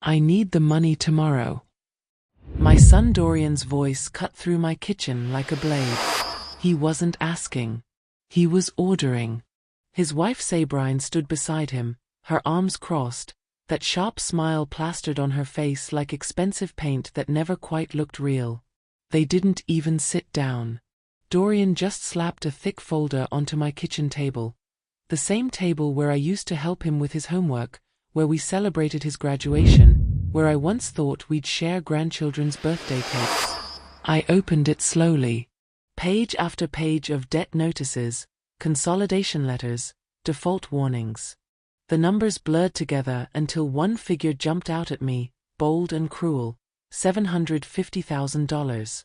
I need the money tomorrow. My son Dorian's voice cut through my kitchen like a blade. He wasn't asking. He was ordering. His wife Sabrine stood beside him, her arms crossed, that sharp smile plastered on her face like expensive paint that never quite looked real. They didn't even sit down. Dorian just slapped a thick folder onto my kitchen table. The same table where I used to help him with his homework, where we celebrated his graduation, where I once thought we'd share grandchildren's birthday cakes. I opened it slowly. Page after page of debt notices, consolidation letters, default warnings. The numbers blurred together until one figure jumped out at me, bold and cruel: $750,000.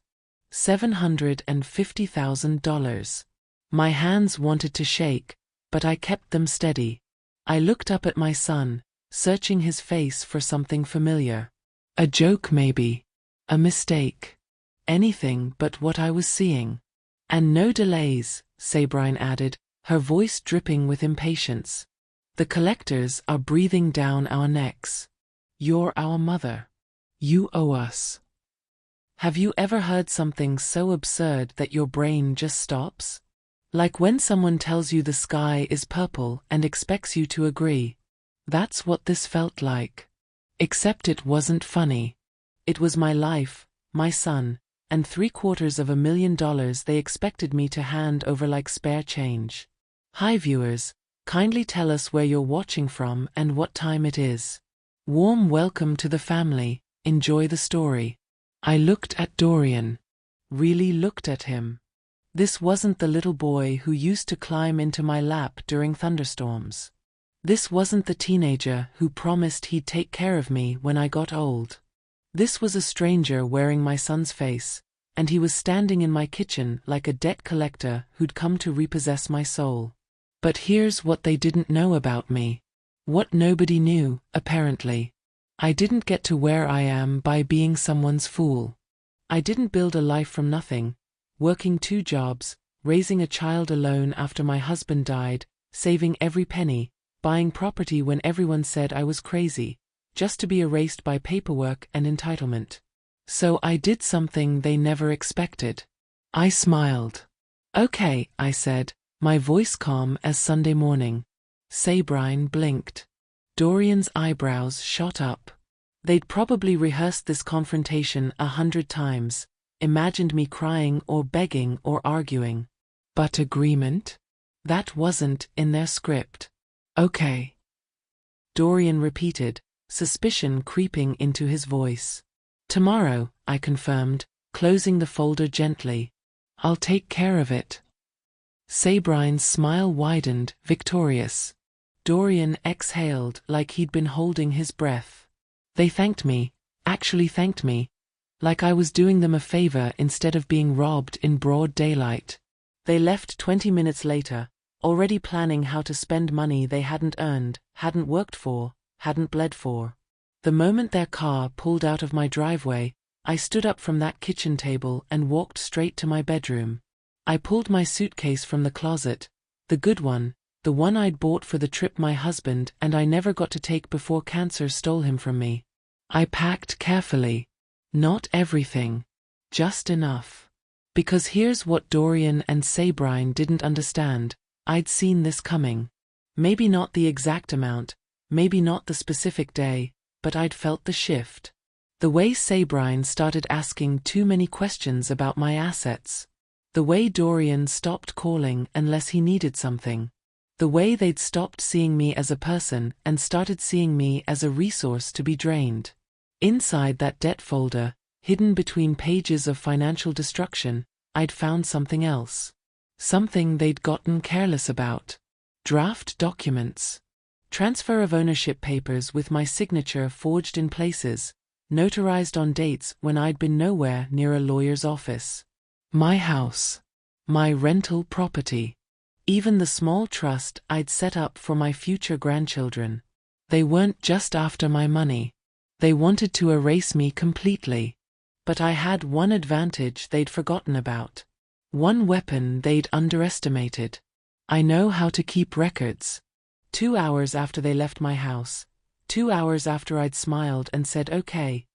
$750,000. My hands wanted to shake, but I kept them steady. I looked up at my son, searching his face for something familiar. A joke maybe. A mistake. Anything but what I was seeing. And no delays, Sabrine added, her voice dripping with impatience. The collectors are breathing down our necks. You're our mother. You owe us. Have you ever heard something so absurd that your brain just stops? Like when someone tells you the sky is purple and expects you to agree. That's what this felt like. Except it wasn't funny. It was my life, my son, and $750,000 they expected me to hand over like spare change. Hi viewers, kindly tell us where you're watching from and what time it is. Warm welcome to the family, enjoy the story. I looked at Dorian. Really looked at him. This wasn't the little boy who used to climb into my lap during thunderstorms. This wasn't the teenager who promised he'd take care of me when I got old. This was a stranger wearing my son's face, and he was standing in my kitchen like a debt collector who'd come to repossess my soul. But here's what they didn't know about me. What nobody knew, apparently. I didn't get to where I am by being someone's fool. I didn't build a life from nothing, working 2 jobs, raising a child alone after my husband died, saving every penny, buying property when everyone said I was crazy, just to be erased by paperwork and entitlement. So I did something they never expected. I smiled. Okay, I said, my voice calm as Sunday morning. Sabrine blinked. Dorian's eyebrows shot up. They'd probably rehearsed this confrontation 100 times, imagined me crying or begging or arguing. But agreement? That wasn't in their script. Okay. Dorian repeated, suspicion creeping into his voice. Tomorrow, I confirmed, closing the folder gently. I'll take care of it. Sabrine's smile widened, victorious. Dorian exhaled like he'd been holding his breath. They thanked me, actually thanked me, like I was doing them a favor instead of being robbed in broad daylight. They left 20 minutes later, already planning how to spend money they hadn't earned, hadn't worked for, hadn't bled for. The moment their car pulled out of my driveway, I stood up from that kitchen table and walked straight to my bedroom. I pulled my suitcase from the closet, the good one, the one I'd bought for the trip my husband and I never got to take before cancer stole him from me. I packed carefully. Not everything. Just enough. Because here's what Dorian and Sabrine didn't understand. I'd seen this coming. Maybe not the exact amount, maybe not the specific day, but I'd felt the shift. The way Sabrine started asking too many questions about my assets. The way Dorian stopped calling unless he needed something. The way they'd stopped seeing me as a person and started seeing me as a resource to be drained. Inside that debt folder, hidden between pages of financial destruction, I'd found something else. Something they'd gotten careless about. Draft documents. Transfer of ownership papers with my signature forged in places, notarized on dates when I'd been nowhere near a lawyer's office. My house. My rental property. Even the small trust I'd set up for my future grandchildren. They weren't just after my money. They wanted to erase me completely. But I had one advantage they'd forgotten about. One weapon they'd underestimated. I know how to keep records. 2 hours after they left my house, 2 hours after I'd smiled and said okay.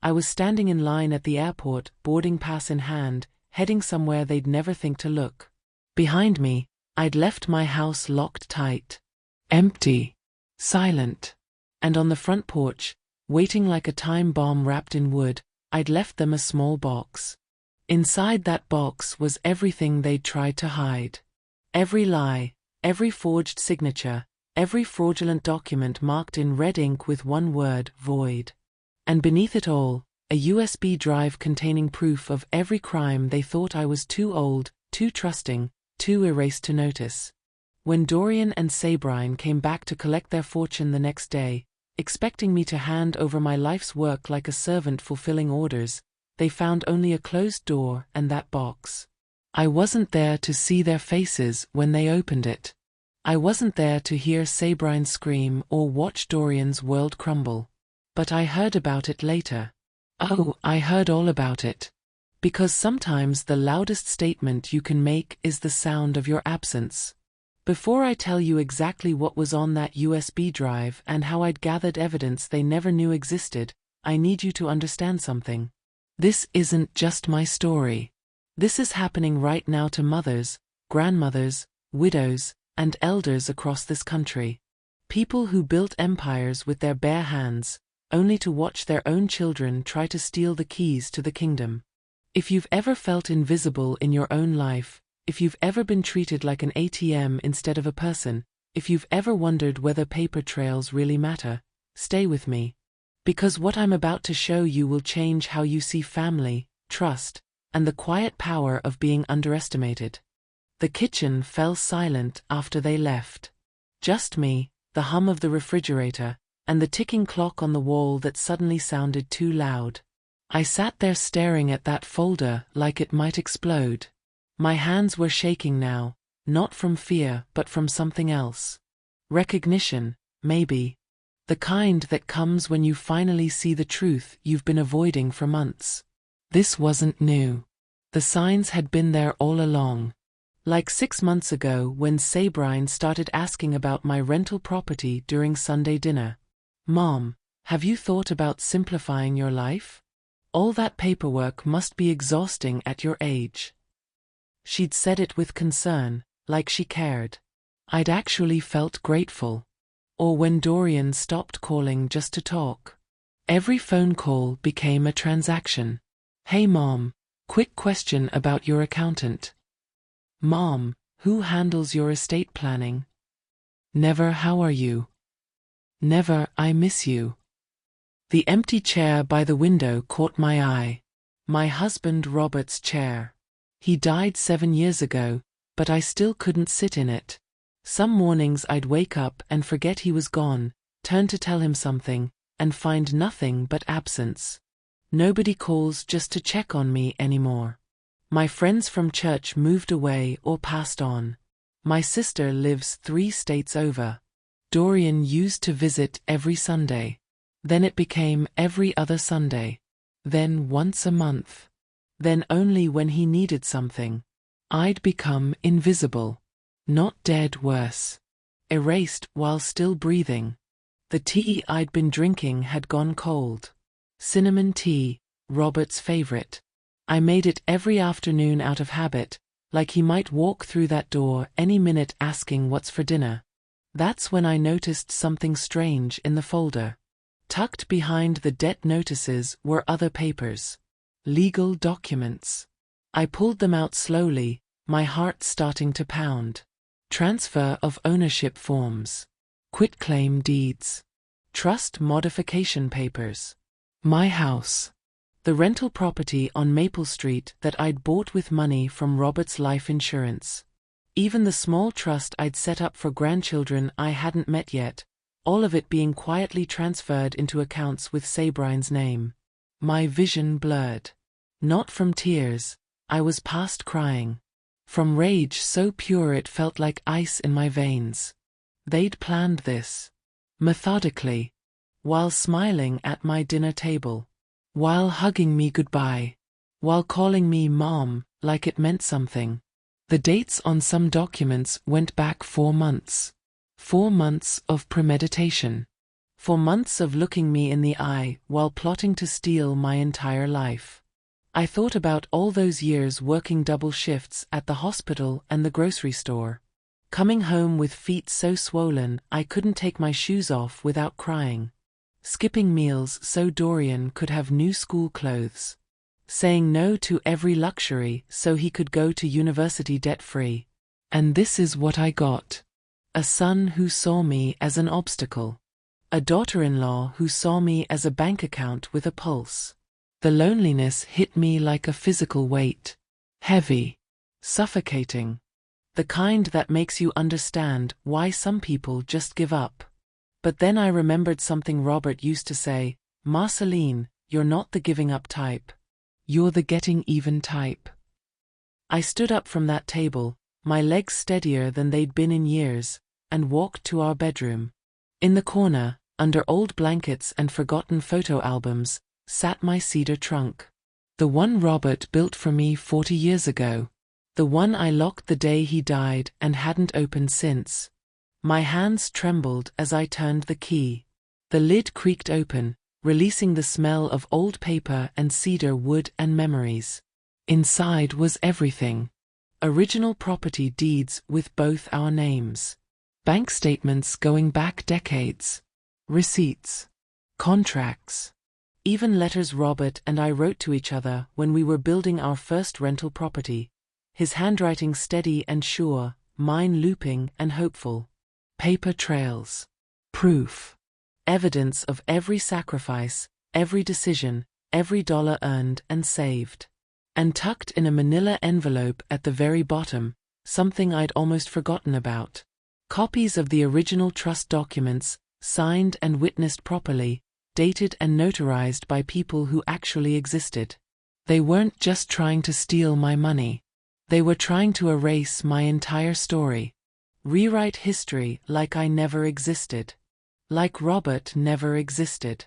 I was standing in line at the airport, boarding pass in hand, heading somewhere they'd never think to look. Behind me, I'd left my house locked tight. Empty. Silent. And on the front porch, waiting like a time bomb wrapped in wood, I'd left them a small box. Inside that box was everything they'd tried to hide. Every lie, every forged signature, every fraudulent document marked in red ink with one word, void. And beneath it all, a USB drive containing proof of every crime they thought I was too old, too trusting, too erased to notice. When Dorian and Sabrine came back to collect their fortune the next day, expecting me to hand over my life's work like a servant fulfilling orders, they found only a closed door and that box. I wasn't there to see their faces when they opened it. I wasn't there to hear Sabrine scream or watch Dorian's world crumble. But I heard about it later. Oh, I heard all about it. Because sometimes the loudest statement you can make is the sound of your absence. Before I tell you exactly what was on that USB drive and how I'd gathered evidence they never knew existed, I need you to understand something. This isn't just my story. This is happening right now to mothers, grandmothers, widows, and elders across this country. People who built empires with their bare hands, only to watch their own children try to steal the keys to the kingdom. If you've ever felt invisible in your own life, if you've ever been treated like an ATM instead of a person, if you've ever wondered whether paper trails really matter, stay with me. Because what I'm about to show you will change how you see family, trust, and the quiet power of being underestimated. The kitchen fell silent after they left. Just me, the hum of the refrigerator, and the ticking clock on the wall that suddenly sounded too loud. I sat there staring at that folder like it might explode. My hands were shaking now, not from fear but from something else. Recognition, maybe. The kind that comes when you finally see the truth you've been avoiding for months. This wasn't new. The signs had been there all along. Like 6 months ago when Sabrine started asking about my rental property during Sunday dinner. Mom, have you thought about simplifying your life? All that paperwork must be exhausting at your age. She'd said it with concern, like she cared. I'd actually felt grateful. Or when Dorian stopped calling just to talk. Every phone call became a transaction. Hey Mom, quick question about your accountant. Mom, who handles your estate planning? Never, how are you? Never, I miss you. The empty chair by the window caught my eye. My husband Robert's chair. He died 7 years ago, but I still couldn't sit in it. Some mornings I'd wake up and forget he was gone, turn to tell him something, and find nothing but absence. Nobody calls just to check on me anymore. My friends from church moved away or passed on. My sister lives 3 states over. Dorian used to visit every Sunday. Then it became every other Sunday. Then once a month. Then only when he needed something. I'd become invisible. Not dead, worse. Erased while still breathing. The tea I'd been drinking had gone cold. Cinnamon tea, Robert's favorite. I made it every afternoon out of habit, like he might walk through that door any minute asking what's for dinner. That's when I noticed something strange in the folder. Tucked behind the debt notices were other papers. Legal documents. I pulled them out slowly, my heart starting to pound. Transfer of ownership forms. Quitclaim deeds. Trust modification papers. My house. The rental property on Maple Street that I'd bought with money from Robert's life insurance. Even the small trust I'd set up for grandchildren I hadn't met yet, all of it being quietly transferred into accounts with Sabrine's name. My vision blurred. Not from tears, I was past crying. From rage so pure it felt like ice in my veins. They'd planned this. Methodically. While smiling at my dinner table. While hugging me goodbye. While calling me Mom, like it meant something. The dates on some documents went back 4 months. 4 months of premeditation. for months of looking me in the eye while plotting to steal my entire life. I thought about all those years working double shifts at the hospital and the grocery store. Coming home with feet so swollen I couldn't take my shoes off without crying. Skipping meals so Dorian could have new school clothes. Saying no to every luxury so he could go to university debt-free. And this is what I got. A son who saw me as an obstacle. A daughter-in-law who saw me as a bank account with a pulse. The loneliness hit me like a physical weight. Heavy. Suffocating. The kind that makes you understand why some people just give up. But then I remembered something Robert used to say, "Marceline, you're not the giving up type. You're the getting even type." I stood up from that table, my legs steadier than they'd been in years, and walked to our bedroom. In the corner, under old blankets and forgotten photo albums, sat my cedar trunk. The one Robert built for me 40 years ago. The one I locked the day he died and hadn't opened since. My hands trembled as I turned the key. The lid creaked open, releasing the smell of old paper and cedar wood and memories. Inside was everything. Original property deeds with both our names. Bank statements going back decades. Receipts. Contracts. Even letters Robert and I wrote to each other when we were building our first rental property. His handwriting steady and sure, mine looping and hopeful. Paper trails. Proof. Evidence of every sacrifice, every decision, every dollar earned and saved. And tucked in a manila envelope at the very bottom, something I'd almost forgotten about. Copies of the original trust documents, signed and witnessed properly, dated and notarized by people who actually existed. They weren't just trying to steal my money. They were trying to erase my entire story. Rewrite history like I never existed. Like Robert never existed.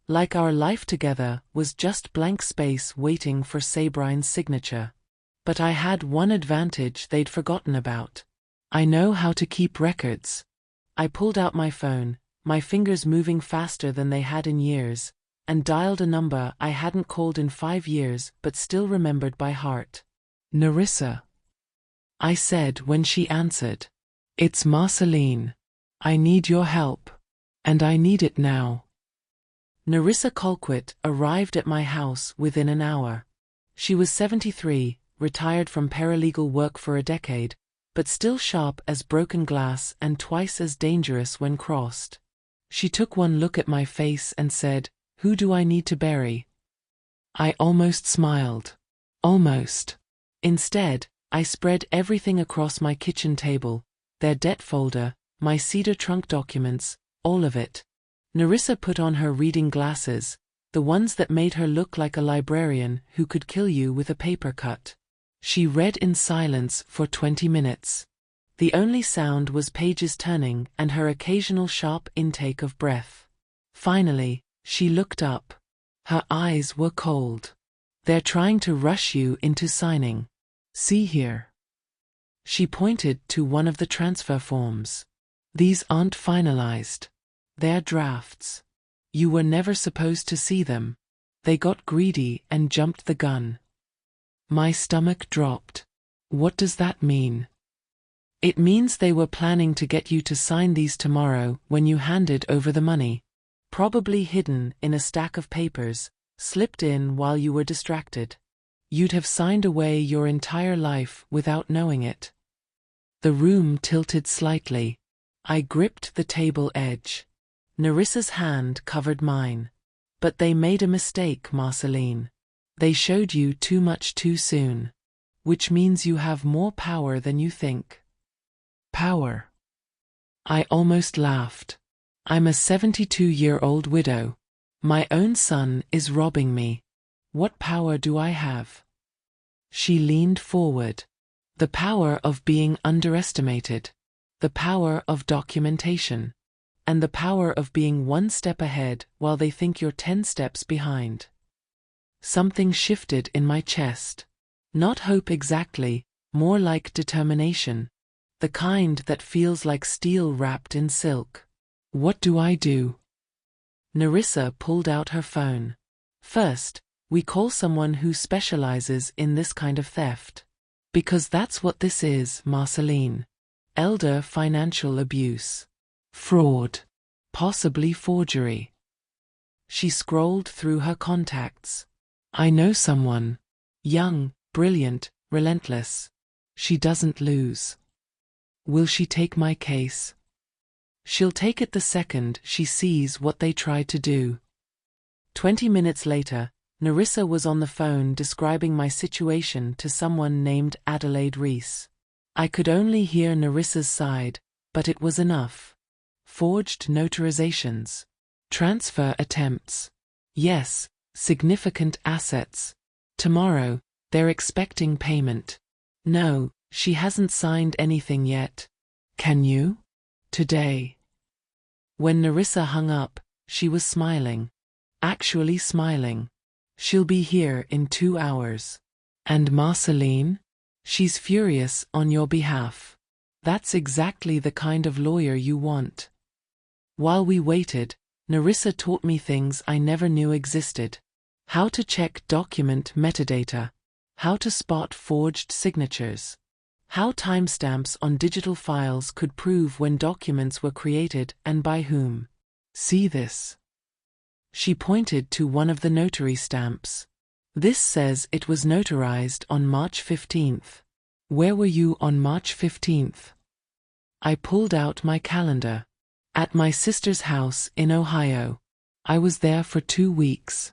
Like our life together was just blank space waiting for Sabrine's signature. But I had one advantage they'd forgotten about. I know how to keep records. I pulled out my phone, my fingers moving faster than they had in years, and dialed a number I hadn't called in 5 years but still remembered by heart. "Nerissa," I said when she answered. "It's Marceline. I need your help. And I need it now." Nerissa Colquitt arrived at my house within an hour. She was 73, retired from paralegal work for a decade, but still sharp as broken glass and twice as dangerous when crossed. She took one look at my face and said, "Who do I need to bury?" I almost smiled. Almost. Instead, I spread everything across my kitchen table, their debt folder, my cedar trunk documents, all of it. Nerissa put on her reading glasses, the ones that made her look like a librarian who could kill you with a paper cut. She read in silence for 20 minutes. The only sound was pages turning and her occasional sharp intake of breath. Finally, she looked up. Her eyes were cold. "They're trying to rush you into signing. See here." She pointed to one of the transfer forms. "These aren't finalized. They're drafts. You were never supposed to see them. They got greedy and jumped the gun." My stomach dropped. "What does that mean?" "It means they were planning to get you to sign these tomorrow when you handed over the money. Probably hidden in a stack of papers, slipped in while you were distracted. You'd have signed away your entire life without knowing it." The room tilted slightly. I gripped the table edge. Nerissa's hand covered mine. "But they made a mistake, Marceline. They showed you too much too soon. Which means you have more power than you think." Power. I almost laughed. I'm a 72-year-old widow. My own son is robbing me. What power do I have? She leaned forward. The power of being underestimated. The power of documentation. And the power of being one step ahead while they think you're 10 steps behind. Something shifted in my chest. Not hope exactly, more like determination. The kind that feels like steel wrapped in silk. What do I do? Nerissa pulled out her phone. First, we call someone who specializes in this kind of theft. Because that's what this is, Marceline. Elder financial abuse. Fraud. Possibly forgery. She scrolled through her contacts. I know someone. Young, brilliant, relentless. She doesn't lose. Will she take my case? She'll take it the second she sees what they tried to do. 20 minutes later, Nerissa was on the phone describing my situation to someone named Adelaide Reese. I could only hear Nerissa's side, but it was enough. Forged notarizations. Transfer attempts. Yes, significant assets. Tomorrow, they're expecting payment. No, she hasn't signed anything yet. Can you? Today. When Nerissa hung up, she was smiling. Actually smiling. She'll be here in 2 hours. And Marceline? She's furious on your behalf. That's exactly the kind of lawyer you want. While we waited, Nerissa taught me things I never knew existed. How to check document metadata. How to spot forged signatures. How timestamps on digital files could prove when documents were created and by whom. See this. She pointed to one of the notary stamps. This says it was notarized on March 15th. Where were you on March 15th? I pulled out my calendar. At my sister's house in Ohio. I was there for 2 weeks.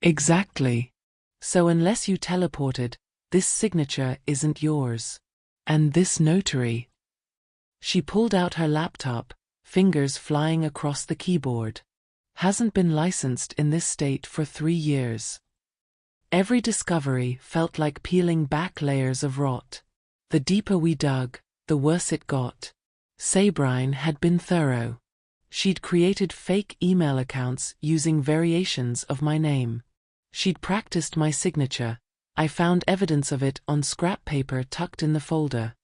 Exactly. So unless you teleported, this signature isn't yours. And this notary. She pulled out her laptop, fingers flying across the keyboard. Hasn't been licensed in this state for 3 years. Every discovery felt like peeling back layers of rot. The deeper we dug, the worse it got. Sabrine had been thorough. She'd created fake email accounts using variations of my name. She'd practiced my signature. I found evidence of it on scrap paper tucked in the folder.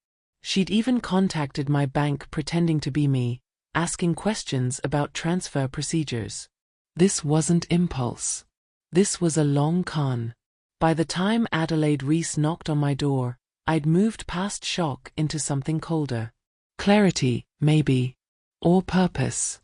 She'd even contacted my bank pretending to be me, asking questions about transfer procedures. This wasn't impulse. This was a long con. By the time Adelaide Reese knocked on my door, I'd moved past shock into something colder. Clarity, maybe. Or purpose.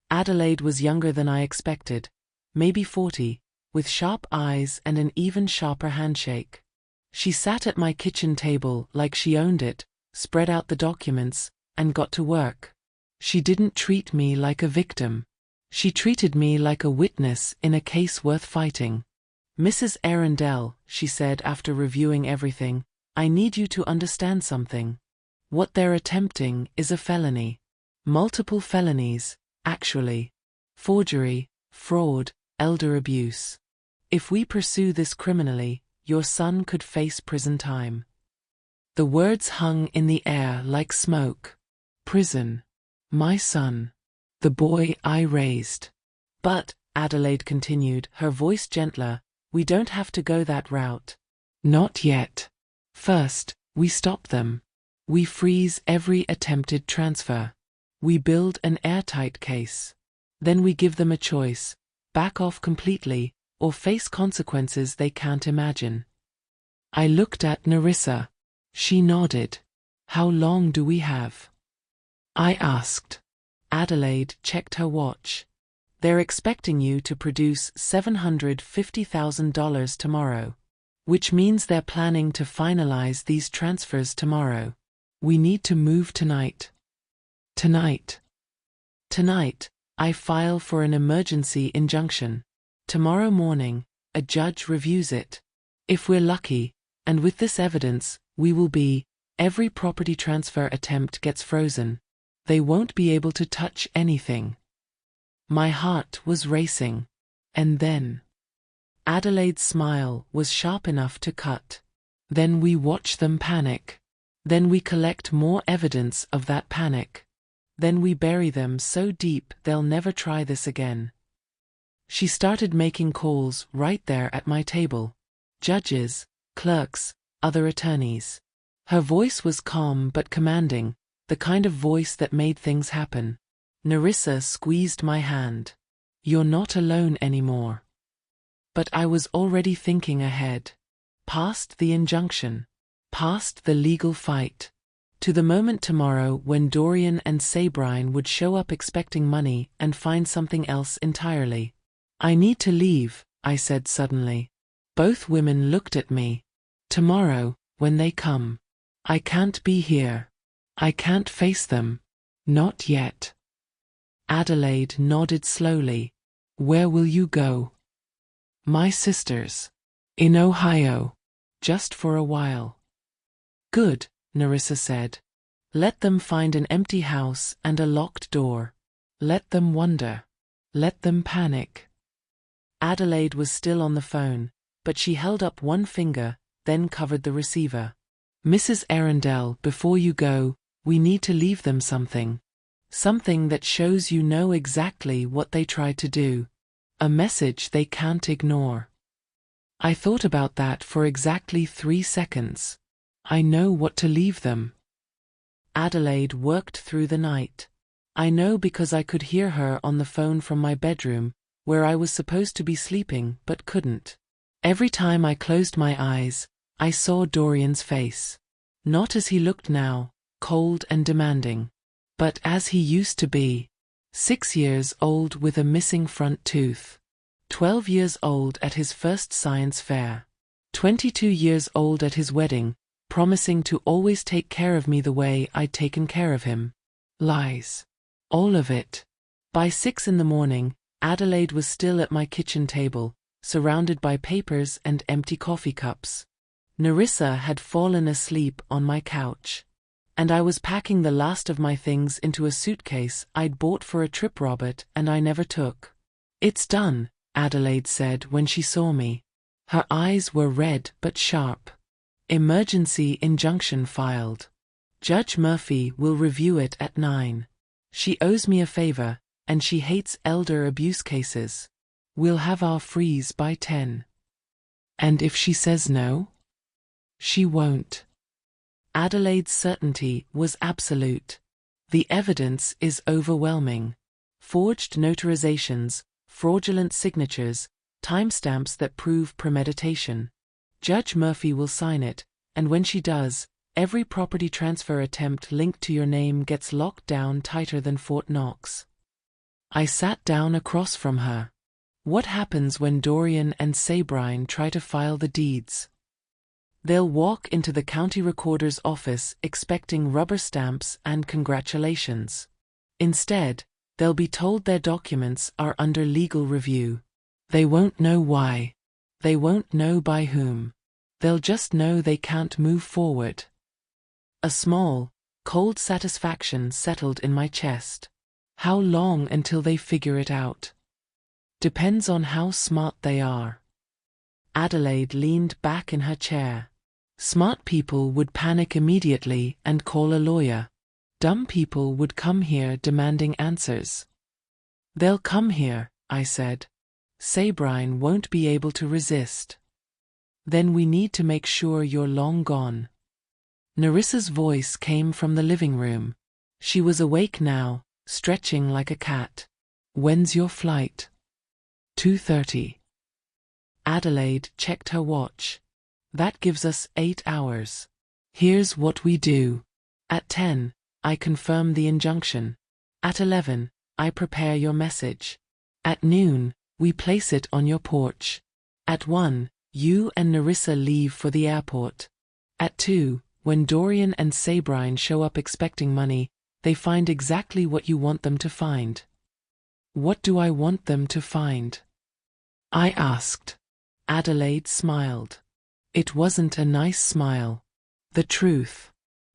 Adelaide was younger than I expected. Maybe 40. With sharp eyes and an even sharper handshake. She sat at my kitchen table like she owned it, spread out the documents, and got to work. She didn't treat me like a victim. She treated me like a witness in a case worth fighting. Mrs. Arundel, she said after reviewing everything, I need you to understand something. What they're attempting is a felony. Multiple felonies, actually. Forgery, fraud, elder abuse. If we pursue this criminally, your son could face prison time. The words hung in the air like smoke. Prison. My son. The boy I raised. But, Adelaide continued, her voice gentler, we don't have to go that route. Not yet. First, we stop them. We freeze every attempted transfer. We build an airtight case. Then we give them a choice. Back off completely, or face consequences they can't imagine. I looked at Nerissa. She nodded. How long do we have? I asked. Adelaide checked her watch. They're expecting you to produce $750,000 tomorrow. Which means they're planning to finalize these transfers tomorrow. We need to move tonight. Tonight. Tonight, I file for an emergency injunction. Tomorrow morning, a judge reviews it. If we're lucky, and with this evidence, we will be, every property transfer attempt gets frozen. They won't be able to touch anything. My heart was racing. And then. Adelaide's smile was sharp enough to cut. Then we watch them panic. Then we collect more evidence of that panic. Then we bury them so deep they'll never try this again. She started making calls right there at my table. Judges, clerks, other attorneys. Her voice was calm but commanding, the kind of voice that made things happen. Nerissa squeezed my hand. You're not alone anymore. But I was already thinking ahead. Past the injunction. Past the legal fight. To the moment tomorrow when Dorian and Sabrine would show up expecting money and find something else entirely. I need to leave, I said suddenly. Both women looked at me. Tomorrow, when they come. I can't be here. I can't face them. Not yet. Adelaide nodded slowly. Where will you go? My sister's. In Ohio. Just for a while. Good, Nerissa said. Let them find an empty house and a locked door. Let them wonder. Let them panic. Adelaide was still on the phone, but she held up one finger, then covered the receiver. Mrs. Arundel, before you go, we need to leave them something. Something that shows you know exactly what they tried to do. A message they can't ignore. I thought about that for exactly 3 seconds. I know what to leave them. Adelaide worked through the night. I know because I could hear her on the phone from my bedroom, where I was supposed to be sleeping but couldn't. Every time I closed my eyes, I saw Dorian's face. Not as he looked now, cold and demanding, but as he used to be. 6 years old with a missing front tooth. 12 years old at his first science fair. 22 years old at his wedding, promising to always take care of me the way I'd taken care of him. Lies. All of it. By 6 in the morning, Adelaide was still at my kitchen table, surrounded by papers and empty coffee cups. Nerissa had fallen asleep on my couch. And I was packing the last of my things into a suitcase I'd bought for a trip Robert and I never took. It's done, Adelaide said when she saw me. Her eyes were red but sharp. Emergency injunction filed. Judge Murphy will review it at 9. She owes me a favor, and she hates elder abuse cases. We'll have our freeze by 10. And if she says no? She won't. Adelaide's certainty was absolute. The evidence is overwhelming. Forged notarizations, fraudulent signatures, timestamps that prove premeditation. Judge Murphy will sign it, and when she does, every property transfer attempt linked to your name gets locked down tighter than Fort Knox. I sat down across from her. What happens when Dorian and Sabrine try to file the deeds? They'll walk into the county recorder's office expecting rubber stamps and congratulations. Instead, they'll be told their documents are under legal review. They won't know why. They won't know by whom. They'll just know they can't move forward. A small, cold satisfaction settled in my chest. How long until they figure it out? Depends on how smart they are. Adelaide leaned back in her chair. Smart people would panic immediately and call a lawyer. Dumb people would come here demanding answers. They'll come here, I said. Sabrine won't be able to resist. Then we need to make sure you're long gone. Nerissa's voice came from the living room. She was awake now, stretching like a cat. When's your flight? 2:30. Adelaide checked her watch. That gives us 8 hours. Here's what we do. At 10, I confirm the injunction. At 11, I prepare your message. At noon, we place it on your porch. At 1, you and Nerissa leave for the airport. At 2, when Dorian and Sabrine show up expecting money, they find exactly what you want them to find. What do I want them to find? I asked. Adelaide smiled. It wasn't a nice smile. The truth.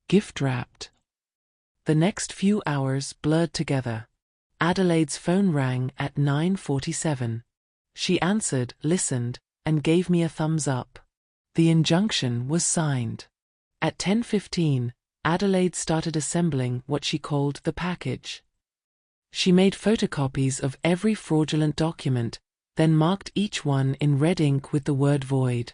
Gift-wrapped. The next few hours blurred together. Adelaide's phone rang at 9:47. She answered, listened, and gave me a thumbs up. The injunction was signed. At 10:15, Adelaide started assembling what she called the package. She made photocopies of every fraudulent document, then marked each one in red ink with the word void.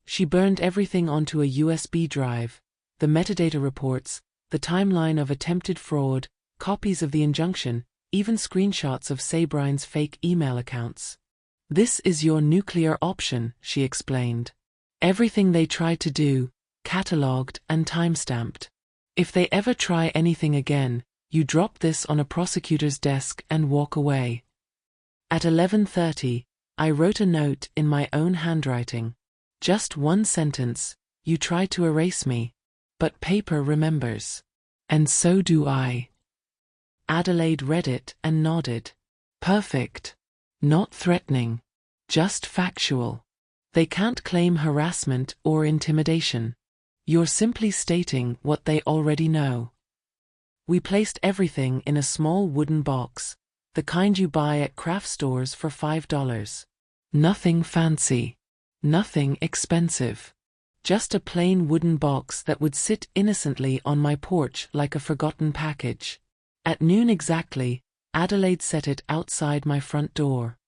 She burned everything onto a USB drive, the metadata reports, the timeline of attempted fraud, copies of the injunction, even screenshots of Sabrine's fake email accounts. "This is your nuclear option," she explained. "Everything they tried to do, catalogued and timestamped. If they ever try anything again, you drop this on a prosecutor's desk and walk away." At 11:30, I wrote a note in my own handwriting. Just one sentence: "You tried to erase me, but paper remembers. And so do I." Adelaide read it and nodded. "Perfect. Not threatening. Just factual. They can't claim harassment or intimidation. You're simply stating what they already know." We placed everything in a small wooden box, the kind you buy at craft stores for $5. Nothing fancy. Nothing expensive. Just a plain wooden box that would sit innocently on my porch like a forgotten package. At noon exactly, Adelaide set it outside my front door.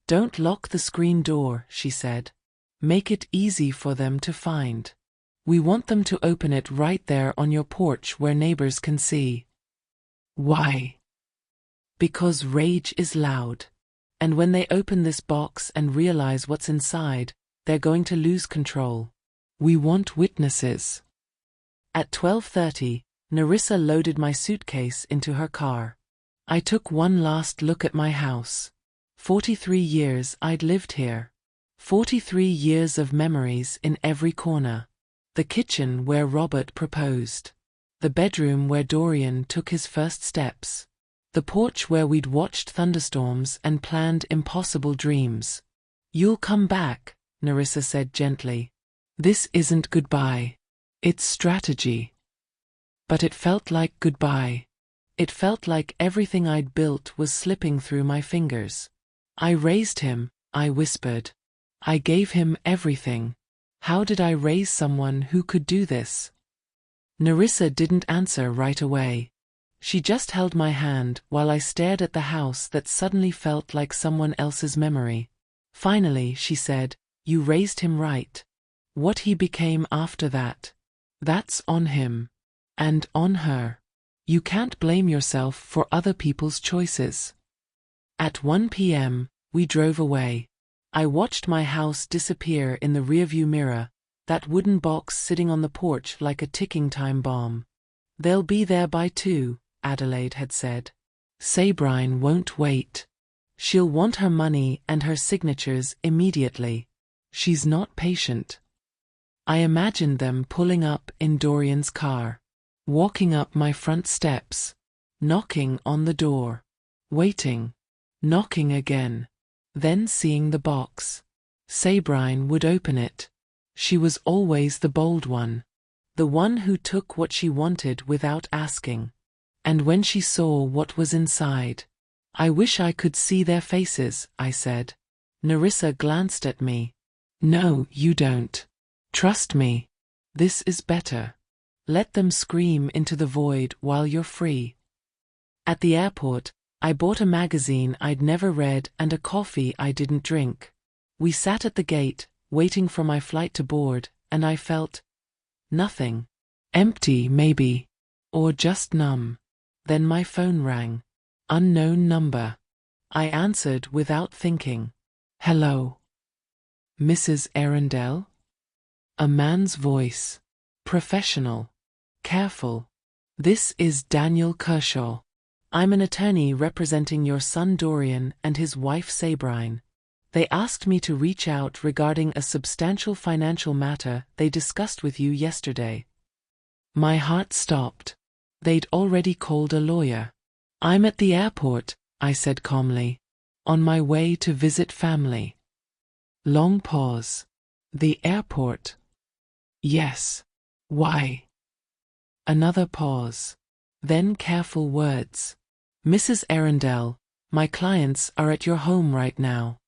"Don't lock the screen door," she said. "Make it easy for them to find. We want them to open it right there on your porch where neighbors can see." "Why?" "Because rage is loud. And when they open this box and realize what's inside, they're going to lose control. We want witnesses." At 12:30, Nerissa loaded my suitcase into her car. I took one last look at my house. 43 years I'd lived here. 43 years of memories in every corner. The kitchen where Robert proposed. The bedroom where Dorian took his first steps. The porch where we'd watched thunderstorms and planned impossible dreams. "You'll come back," Nerissa said gently. "This isn't goodbye. It's strategy." But it felt like goodbye. It felt like everything I'd built was slipping through my fingers. "I raised him," I whispered. "I gave him everything. How did I raise someone who could do this?" Nerissa didn't answer right away. She just held my hand while I stared at the house that suddenly felt like someone else's memory. Finally, she said, "You raised him right. What he became after that, that's on him. And on her. You can't blame yourself for other people's choices." At 1 p.m., we drove away. I watched my house disappear in the rearview mirror, that wooden box sitting on the porch like a ticking time bomb. "They'll be there by 2, Adelaide had said. "Sabrine won't wait. She'll want her money and her signatures immediately. She's not patient." I imagined them pulling up in Dorian's car, walking up my front steps, knocking on the door, waiting, knocking again, then seeing the box. Sabrine would open it. She was always the bold one, the one who took what she wanted without asking. And when she saw what was inside, "I wish I could see their faces," I said. Nerissa glanced at me. "No, you don't. Trust me. This is better. Let them scream into the void while you're free." At the airport, I bought a magazine I'd never read and a coffee I didn't drink. We sat at the gate, waiting for my flight to board, and I felt nothing. Empty, maybe. Or just numb. Then my phone rang. Unknown number. I answered without thinking. "Hello. Mrs. Arundel?" A man's voice. Professional. Careful. "This is Daniel Kershaw. I'm an attorney representing your son Dorian and his wife Sabrine. They asked me to reach out regarding a substantial financial matter they discussed with you yesterday." My heart stopped. They'd already called a lawyer. "I'm at the airport," I said calmly. "On my way to visit family." Long pause. "The airport?" "Yes. Why?" Another pause. Then careful words. "Mrs. Arundel, my clients are at your home right now.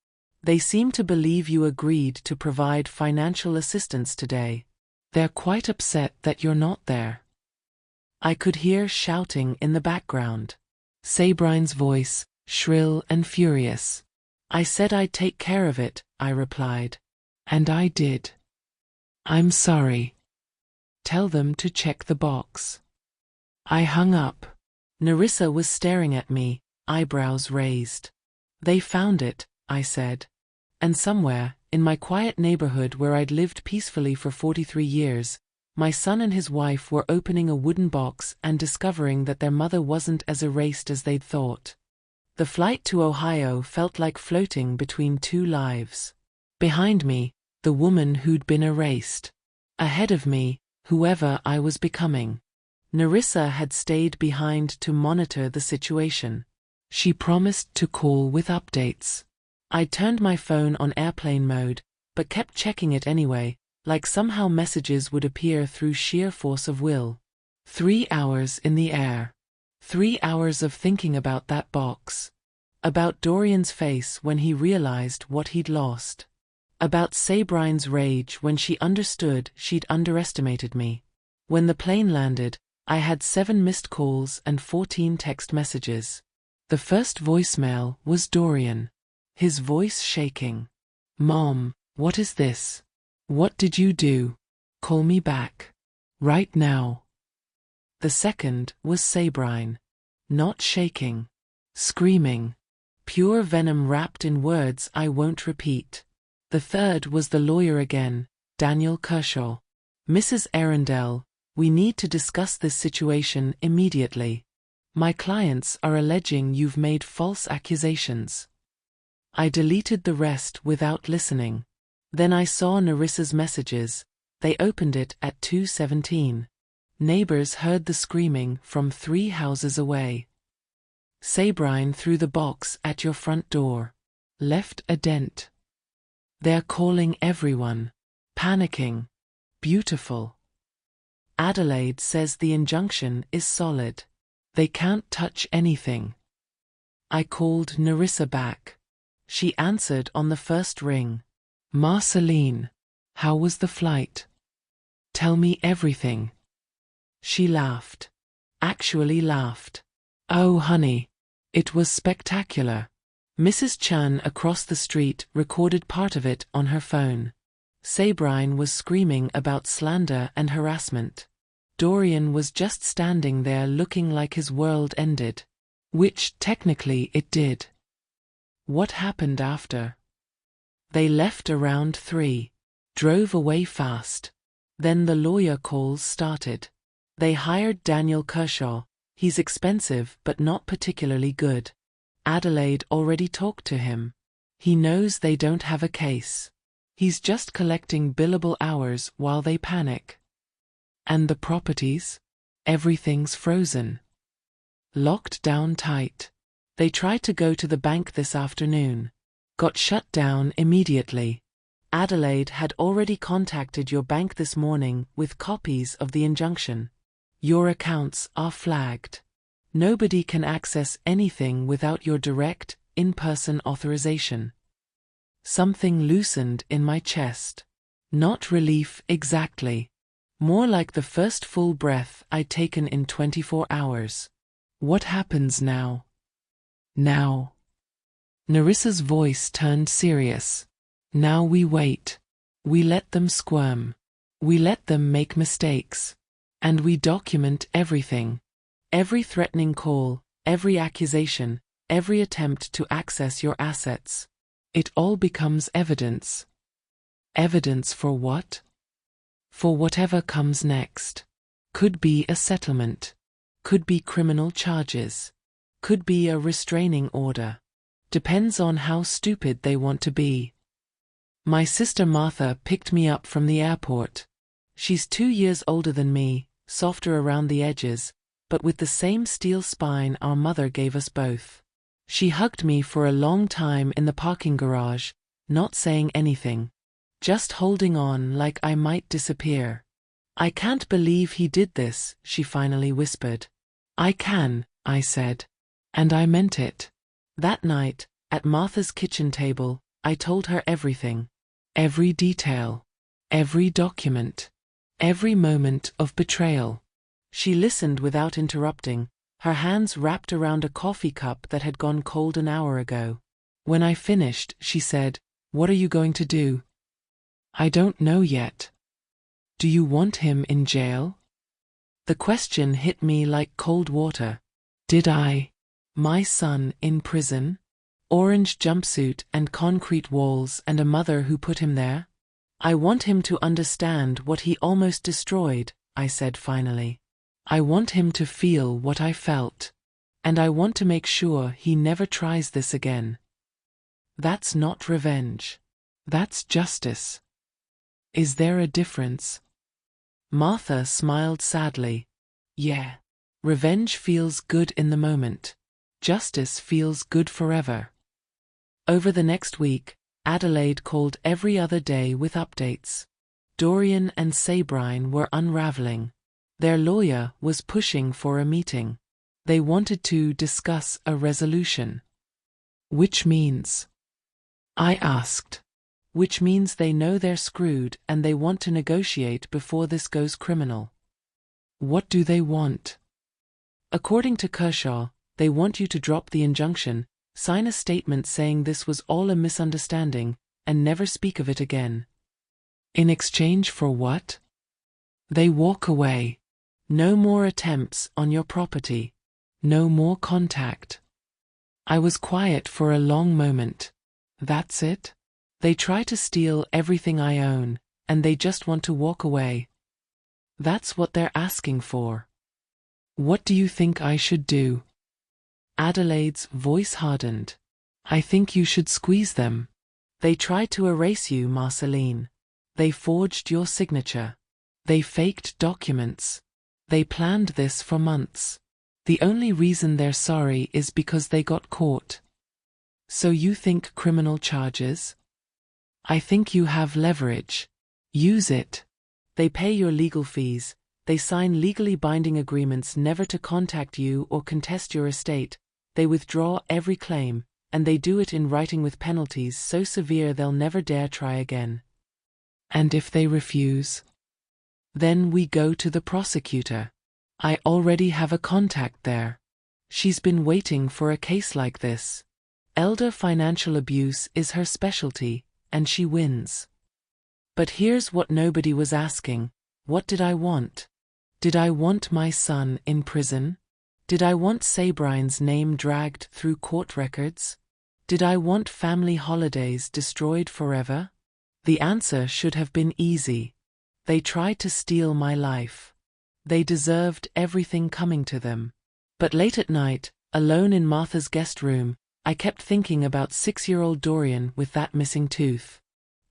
They seem to believe you agreed to provide financial assistance today. They're quite upset that you're not there." I could hear shouting in the background. Sabrine's voice, shrill and furious. "I said I'd take care of it," I replied. "And I did. I'm sorry. Tell them to check the box." I hung up. Nerissa was staring at me, eyebrows raised. They found it, I said. And somewhere, in my quiet neighborhood where I'd lived peacefully for 43 years, my son and his wife were opening a wooden box and discovering that their mother wasn't as erased as they'd thought. The flight to Ohio felt like floating between two lives. Behind me, the woman who'd been erased. Ahead of me, whoever I was becoming. Nerissa had stayed behind to monitor the situation. She promised to call with updates. I turned my phone on airplane mode, but kept checking it anyway, like somehow messages would appear through sheer force of will. 3 hours in the air. 3 hours of thinking about that box. About Dorian's face when he realized what he'd lost. About Sabrine's rage when she understood she'd underestimated me. When the plane landed, I had 7 missed calls and 14 text messages. The first voicemail was Dorian. His voice shaking. "Mom, what is this? What did you do? Call me back. Right now." The second was Sabrine. Not shaking. Screaming. Pure venom wrapped in words I won't repeat. The third was the lawyer again, Daniel Kershaw. "Mrs. Arundel, we need to discuss this situation immediately. My clients are alleging you've made false accusations." I deleted the rest without listening. Then I saw Nerissa's messages. They opened it at 2:17. Neighbors heard the screaming from 3 houses away. "Sabrine threw the box at your front door. Left a dent. They're calling everyone. Panicking. Beautiful. Adelaide says the injunction is solid. They can't touch anything." I called Nerissa back. She answered on the first ring. "Marceline, how was the flight? Tell me everything." She laughed. Actually laughed. "Oh honey, it was spectacular." Mrs. Chan across the street recorded part of it on her phone. Sabrine was screaming about slander and harassment. Dorian was just standing there looking like his world ended. Which technically it did. What happened after? They left around 3. Drove away fast. Then the lawyer calls started. They hired Daniel Kershaw. He's expensive but not particularly good. Adelaide already talked to him. He knows they don't have a case. He's just collecting billable hours while they panic. And the properties? Everything's frozen. Locked down tight. They tried to go to the bank this afternoon. Got shut down immediately. Adelaide had already contacted your bank this morning with copies of the injunction. Your accounts are flagged. Nobody can access anything without your direct, in-person authorization. Something loosened in my chest. Not relief exactly. More like the first full breath I'd taken in 24 hours. What happens now? Now. Nerissa's voice turned serious. Now we wait. We let them squirm. We let them make mistakes. And we document everything. Every threatening call, every accusation, every attempt to access your assets. It all becomes evidence. Evidence for what? For whatever comes next. Could be a settlement. Could be criminal charges. Could be a restraining order. Depends on how stupid they want to be. My sister Martha picked me up from the airport. She's 2 years older than me, softer around the edges, but with the same steel spine our mother gave us both. She hugged me for a long time in the parking garage, not saying anything. Just holding on like I might disappear. "I can't believe he did this," she finally whispered. "I can," I said. And I meant it. That night, at Martha's kitchen table, I told her everything. Every detail. Every document. Every moment of betrayal. She listened without interrupting, her hands wrapped around a coffee cup that had gone cold an hour ago. When I finished, she said, "What are you going to do?" "I don't know yet." "Do you want him in jail?" The question hit me like cold water. Did I My son in prison? Orange jumpsuit and concrete walls and a mother who put him there? I want him to understand what he almost destroyed, I said finally. I want him to feel what I felt. And I want to make sure he never tries this again. That's not revenge. That's justice. Is there a difference? Martha smiled sadly. Yeah. Revenge feels good in the moment. Justice feels good forever. Over the next week, Adelaide called every other day with updates. Dorian and Sabrine were unraveling. Their lawyer was pushing for a meeting. They wanted to discuss a resolution. Which means? I asked. Which means they know they're screwed and they want to negotiate before this goes criminal. What do they want? According to Kershaw, they want you to drop the injunction, sign a statement saying this was all a misunderstanding, and never speak of it again. In exchange for what? They walk away. No more attempts on your property. No more contact. I was quiet for a long moment. That's it? They try to steal everything I own, and they just want to walk away. That's what they're asking for. What do you think I should do? Adelaide's voice hardened. I think you should squeeze them. They tried to erase you, Marceline. They forged your signature. They faked documents. They planned this for months. The only reason they're sorry is because they got caught. So you think criminal charges? I think you have leverage. Use it. They pay your legal fees. They sign legally binding agreements never to contact you or contest your estate. They withdraw every claim, and they do it in writing with penalties so severe they'll never dare try again. And if they refuse? Then we go to the prosecutor. I already have a contact there. She's been waiting for a case like this. Elder financial abuse is her specialty, and she wins. But here's what nobody was asking. What did I want? Did I want my son in prison? Did I want Sabrine's name dragged through court records? Did I want family holidays destroyed forever? The answer should have been easy. They tried to steal my life. They deserved everything coming to them. But late at night, alone in Martha's guest room, I kept thinking about 6-year-old Dorian with that missing tooth.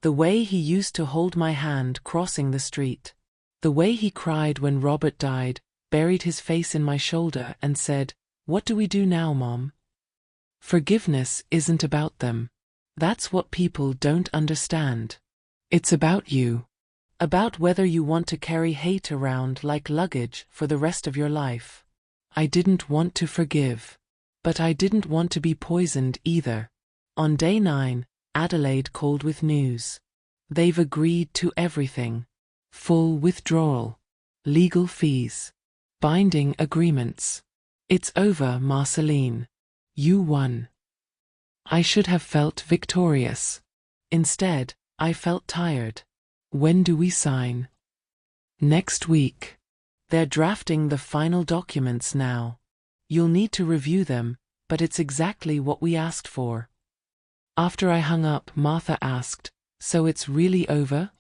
The way he used to hold my hand crossing the street. The way he cried when Robert died, buried his face in my shoulder and said, "What do we do now, Mom?" Forgiveness isn't about them. That's what people don't understand. It's about you. About whether you want to carry hate around like luggage for the rest of your life. I didn't want to forgive. But I didn't want to be poisoned either. On day 9, Adelaide called with news. They've agreed to everything. Full withdrawal. Legal fees. Binding agreements. It's over, Marceline. You won. I should have felt victorious. Instead, I felt tired. When do we sign? Next week. They're drafting the final documents now. You'll need to review them, but it's exactly what we asked for. After I hung up, Martha asked, "So it's really over?"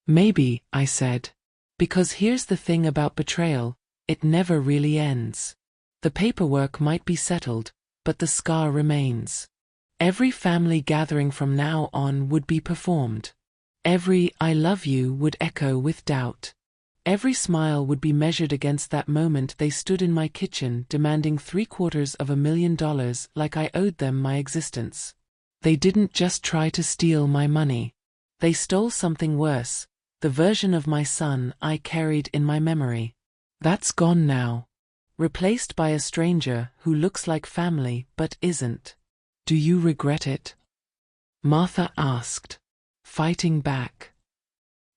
"Maybe," I said. "Because here's the thing about betrayal, it never really ends. The paperwork might be settled, but the scar remains. Every family gathering from now on would be performed. Every 'I love you' would echo with doubt. Every smile would be measured against that moment they stood in my kitchen demanding $750,000 like I owed them my existence. They didn't just try to steal my money. They stole something worse, the version of my son I carried in my memory. That's gone now. Replaced by a stranger who looks like family but isn't. Do you regret it?" Martha asked, fighting back.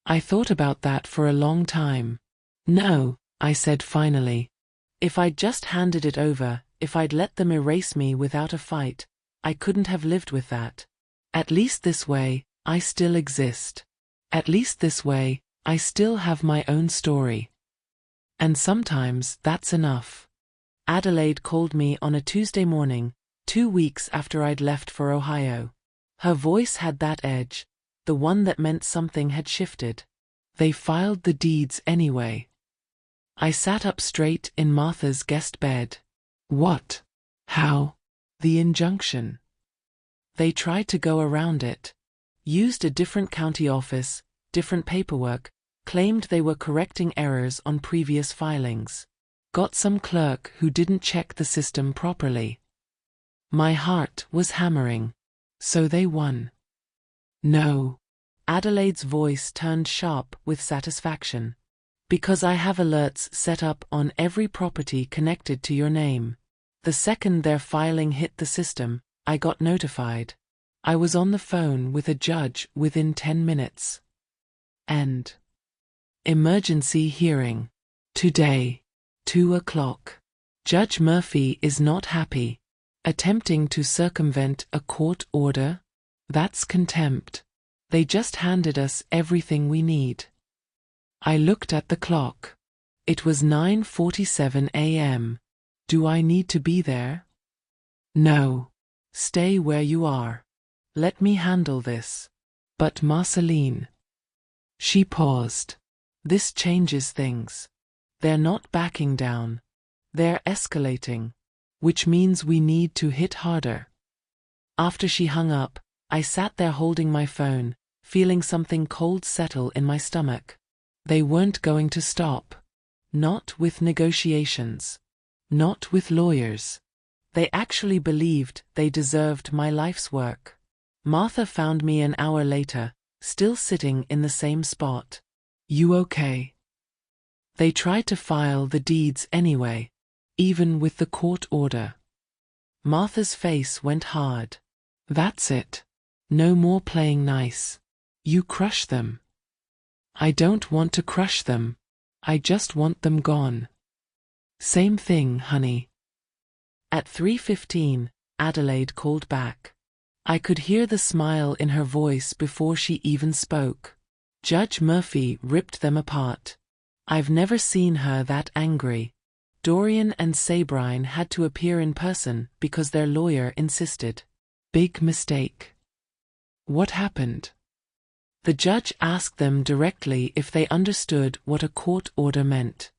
I thought about that for a long time. "No," I said finally. "If I'd just handed it over, if I'd let them erase me without a fight, I couldn't have lived with that. At least this way, I still exist. At least this way, I still have my own story. And sometimes that's enough." Adelaide called me on a Tuesday morning, 2 weeks after I'd left for Ohio. Her voice had that edge, the one that meant something had shifted. They filed the deeds anyway. I sat up straight in Martha's guest bed. What? How? The injunction. They tried to go around it. Used a different county office, different paperwork, claimed they were correcting errors on previous filings. Got some clerk who didn't check the system properly. My heart was hammering. So they won. No. Adelaide's voice turned sharp with satisfaction. Because I have alerts set up on every property connected to your name. The second their filing hit the system, I got notified. I was on the phone with a judge within 10 minutes. End. Emergency hearing. Today, 2 o'clock. Judge Murphy is not happy. Attempting to circumvent a court order? That's contempt. They just handed us everything we need. I looked at the clock. It was 9:47 a.m. Do I need to be there? No. Stay where you are. Let me handle this. But Marceline. She paused. This changes things. They're not backing down. They're escalating. Which means we need to hit harder. After she hung up, I sat there holding my phone, feeling something cold settle in my stomach. They weren't going to stop. Not with negotiations. Not with lawyers. They actually believed they deserved my life's work. Martha found me an hour later, still sitting in the same spot. You okay? They tried to file the deeds anyway, even with the court order. Martha's face went hard. That's it. No more playing nice. You crush them. I don't want to crush them. I just want them gone. Same thing, honey. At 3:15, Adelaide called back. I could hear the smile in her voice before she even spoke. Judge Murphy ripped them apart. I've never seen her that angry. Dorian and Sabrine had to appear in person because their lawyer insisted. Big mistake. What happened? The judge asked them directly if they understood what a court order meant.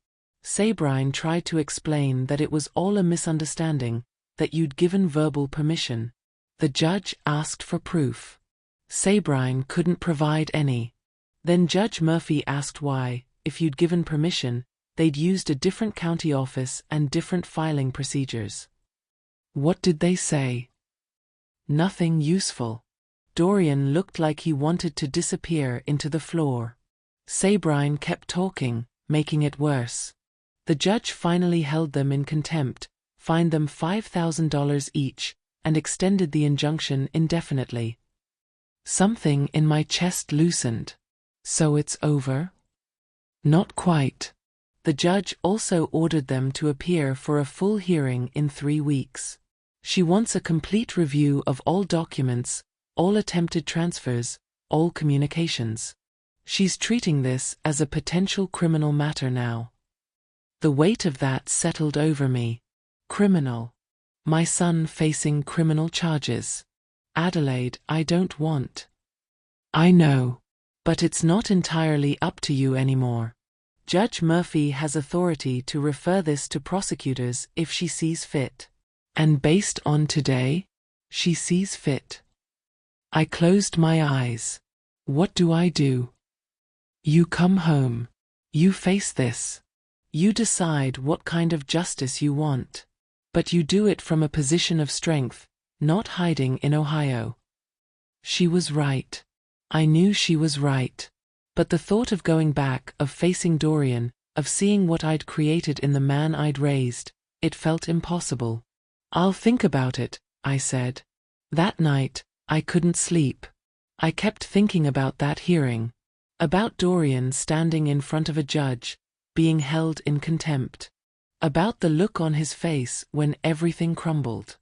Sabrine tried to explain that it was all a misunderstanding, that you'd given verbal permission. The judge asked for proof. Sabrine couldn't provide any. Then Judge Murphy asked why, if you'd given permission, they'd used a different county office and different filing procedures. What did they say? Nothing useful. Dorian looked like he wanted to disappear into the floor. Sabrine kept talking, making it worse. The judge finally held them in contempt, fined them $5,000 each, and extended the injunction indefinitely. Something in my chest loosened. So it's over? Not quite. The judge also ordered them to appear for a full hearing in 3 weeks. She wants a complete review of all documents, all attempted transfers, all communications. She's treating this as a potential criminal matter now. The weight of that settled over me. Criminal. My son facing criminal charges. Adelaide, I don't want. I know. But it's not entirely up to you anymore. Judge Murphy has authority to refer this to prosecutors if she sees fit. And based on today, she sees fit. I closed my eyes. What do I do? You come home. You face this. You decide what kind of justice you want. But you do it from a position of strength, not hiding in Ohio. She was right. I knew she was right. But the thought of going back, of facing Dorian, of seeing what I'd created in the man I'd raised, it felt impossible. I'll think about it, I said. That night, I couldn't sleep. I kept thinking about that hearing. About Dorian standing in front of a judge, being held in contempt. About the look on his face when everything crumbled.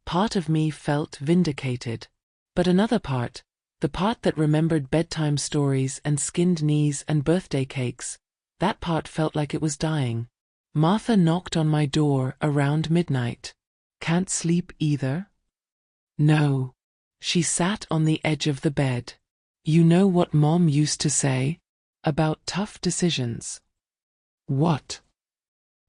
Part of me felt vindicated. But another part, the part that remembered bedtime stories and skinned knees and birthday cakes, that part felt like it was dying. Martha knocked on my door around midnight. Can't sleep either? No. She sat on the edge of the bed. You know what Mom used to say? About tough decisions. What?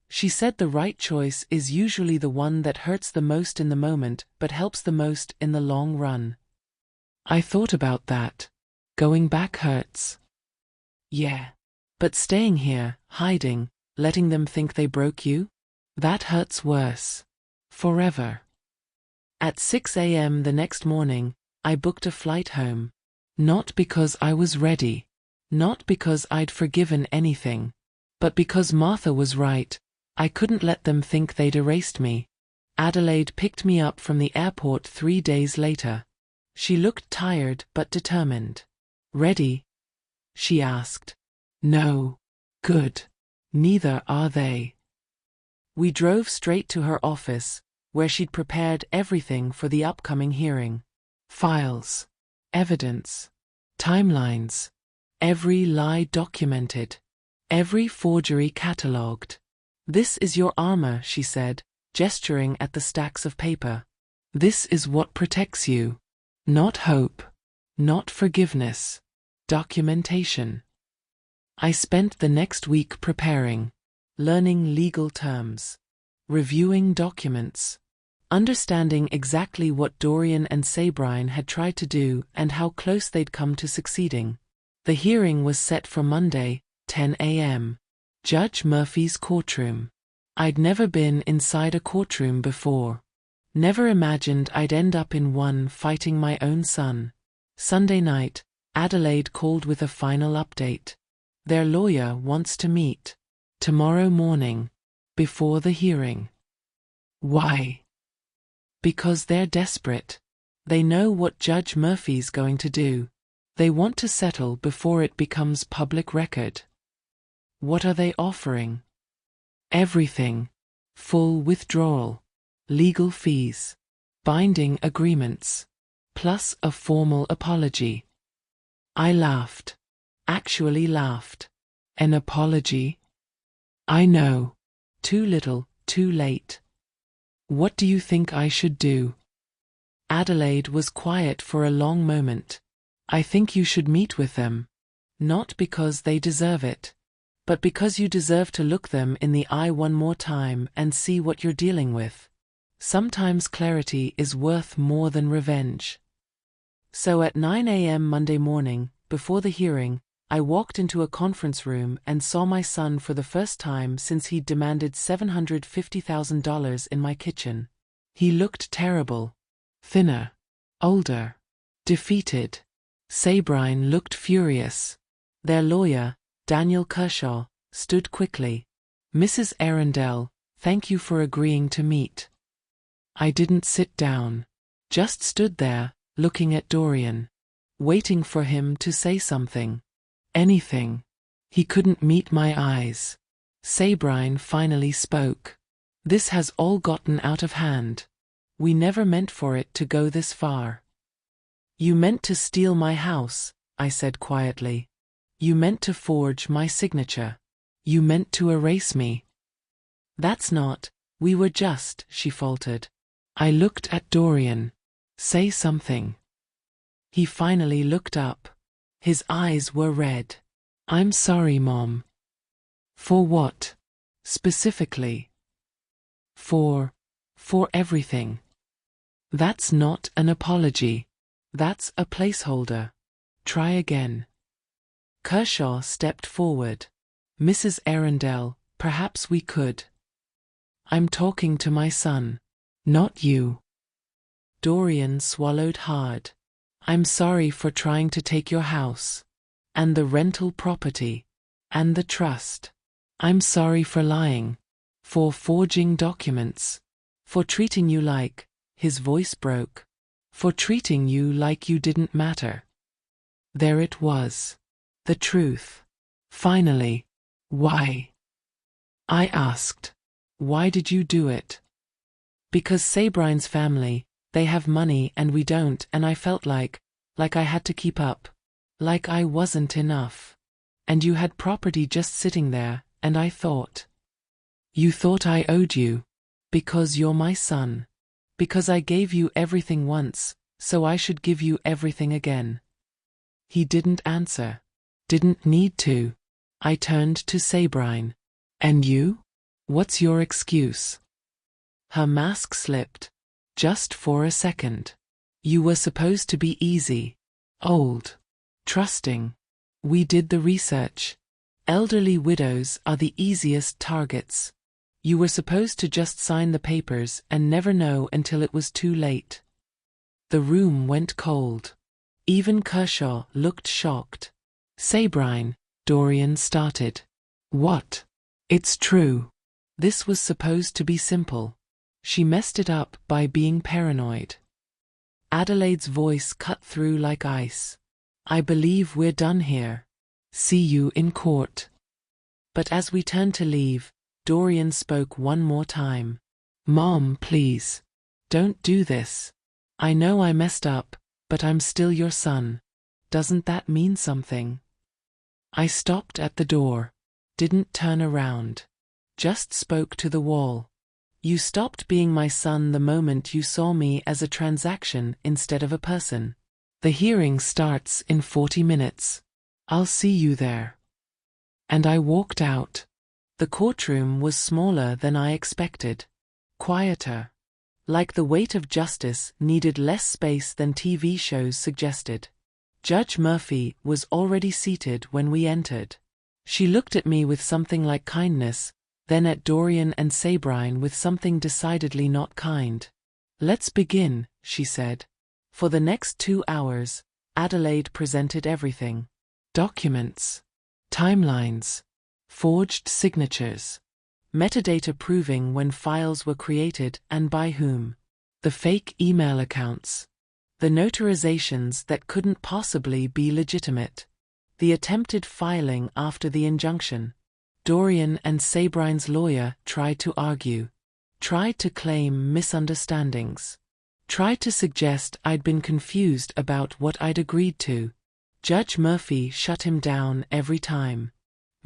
She said the right choice is usually the one that hurts the most in the moment but helps the most in the long run. I thought about that. Going back hurts. Yeah. But staying here, hiding, letting them think they broke you? That hurts worse. Forever. At 6 a.m. the next morning, I booked a flight home. Not because I was ready. Not because I'd forgiven anything. But because Martha was right. I couldn't let them think they'd erased me. Adelaide picked me up from the airport 3 days later. She looked tired but determined. Ready? She asked. No. Good. Neither are they. We drove straight to her office, where she'd prepared everything for the upcoming hearing. Files. Evidence. Timelines. Every lie documented. Every forgery catalogued. This is your armor, she said, gesturing at the stacks of paper. This is what protects you. Not hope. Not forgiveness. Documentation. I spent the next week preparing, learning legal terms, reviewing documents, understanding exactly what Dorian and Sabine had tried to do and how close they'd come to succeeding. The hearing was set for Monday, 10 a.m. Judge Murphy's courtroom. I'd never been inside a courtroom before. Never imagined I'd end up in one fighting my own son. Sunday night, Adelaide called with a final update. Their lawyer wants to meet. Tomorrow morning. Before the hearing. Why? Because they're desperate. They know what Judge Murphy's going to do. They want to settle before it becomes public record. What are they offering? Everything. Full withdrawal. Legal fees. Binding agreements. Plus a formal apology. I laughed. Actually laughed. An apology? I know. Too little, too late. What do you think I should do? Adelaide was quiet for a long moment. I think you should meet with them. Not because they deserve it. But because you deserve to look them in the eye one more time and see what you're dealing with. Sometimes clarity is worth more than revenge. So at 9 a.m. Monday morning, before the hearing, I walked into a conference room and saw my son for the first time since he'd demanded $750,000 in my kitchen. He looked terrible. Thinner. Older. Defeated. Sabine looked furious. Their lawyer, Daniel Kershaw, stood quickly. Mrs. Arundel, thank you for agreeing to meet. I didn't sit down. Just stood there, looking at Dorian. Waiting for him to say something. Anything. He couldn't meet my eyes. Sabine finally spoke. This has all gotten out of hand. We never meant for it to go this far. You meant to steal my house, I said quietly. You meant to forge my signature. You meant to erase me. That's not, we were just, she faltered. I looked at Dorian. Say something. He finally looked up. His eyes were red. I'm sorry, Mom. For what? Specifically. For everything. That's not an apology. That's a placeholder. Try again. Kershaw stepped forward. Mrs. Arundel, perhaps we could. I'm talking to my son. Not you. Dorian swallowed hard. I'm sorry for trying to take your house. And the rental property. And the trust. I'm sorry for lying. For forging documents. For treating you like, his voice broke. For treating you like you didn't matter. There it was. The truth. Finally. Why? I asked. Why did you do it? Because Sabrine's family, they have money and we don't, and I felt like I had to keep up. Like I wasn't enough. And you had property just sitting there, and I thought. You thought I owed you. Because you're my son. Because I gave you everything once, so I should give you everything again. He didn't answer. Didn't need to. I turned to Sabrine. And you? What's your excuse? Her mask slipped. Just for a second. You were supposed to be easy. Old. Trusting. We did the research. Elderly widows are the easiest targets. You were supposed to just sign the papers and never know until it was too late. The room went cold. Even Kershaw looked shocked. Sabrine, Dorian started. What? It's true. This was supposed to be simple. She messed it up by being paranoid. Adelaide's voice cut through like ice. I believe we're done here. See you in court. But as we turned to leave, Dorian spoke one more time. Mom, please. Don't do this. I know I messed up, but I'm still your son. Doesn't that mean something? I stopped at the door. Didn't turn around. Just spoke to the wall. You stopped being my son the moment you saw me as a transaction instead of a person. The hearing starts in 40 minutes. I'll see you there. And I walked out. The courtroom was smaller than I expected. Quieter. Like the weight of justice needed less space than TV shows suggested. Judge Murphy was already seated when we entered. She looked at me with something like kindness, then at Dorian and Sabrine with something decidedly not kind. Let's begin, she said. For the next 2 hours, Adelaide presented everything. Documents. Timelines. Forged signatures. Metadata proving when files were created and by whom. The fake email accounts. The notarizations that couldn't possibly be legitimate. The attempted filing after the injunction. Dorian and Sabrine's lawyer tried to argue. Tried to claim misunderstandings. Tried to suggest I'd been confused about what I'd agreed to. Judge Murphy shut him down every time.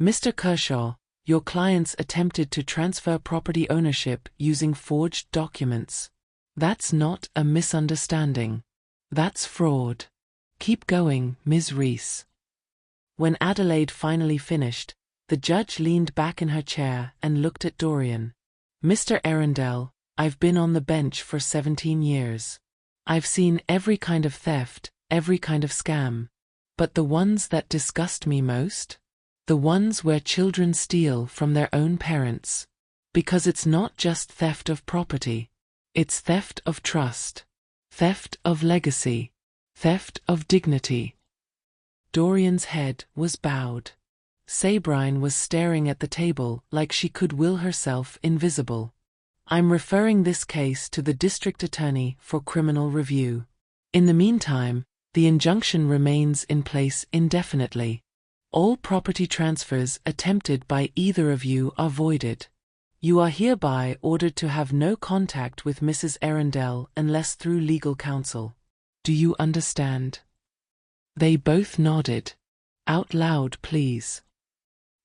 Mr. Kershaw, your clients attempted to transfer property ownership using forged documents. That's not a misunderstanding. That's fraud. Keep going, Ms. Reese. When Adelaide finally finished, the judge leaned back in her chair and looked at Dorian. Mr. Arundel, I've been on the bench for 17 years. I've seen every kind of theft, every kind of scam. But the ones that disgust me most? The ones where children steal from their own parents. Because it's not just theft of property. It's theft of trust. Theft of legacy. Theft of dignity. Dorian's head was bowed. Sabrine was staring at the table like she could will herself invisible. I'm referring this case to the district attorney for criminal review. In the meantime, the injunction remains in place indefinitely. All property transfers attempted by either of you are voided. You are hereby ordered to have no contact with Mrs. Arundel unless through legal counsel. Do you understand? They both nodded. Out loud, please.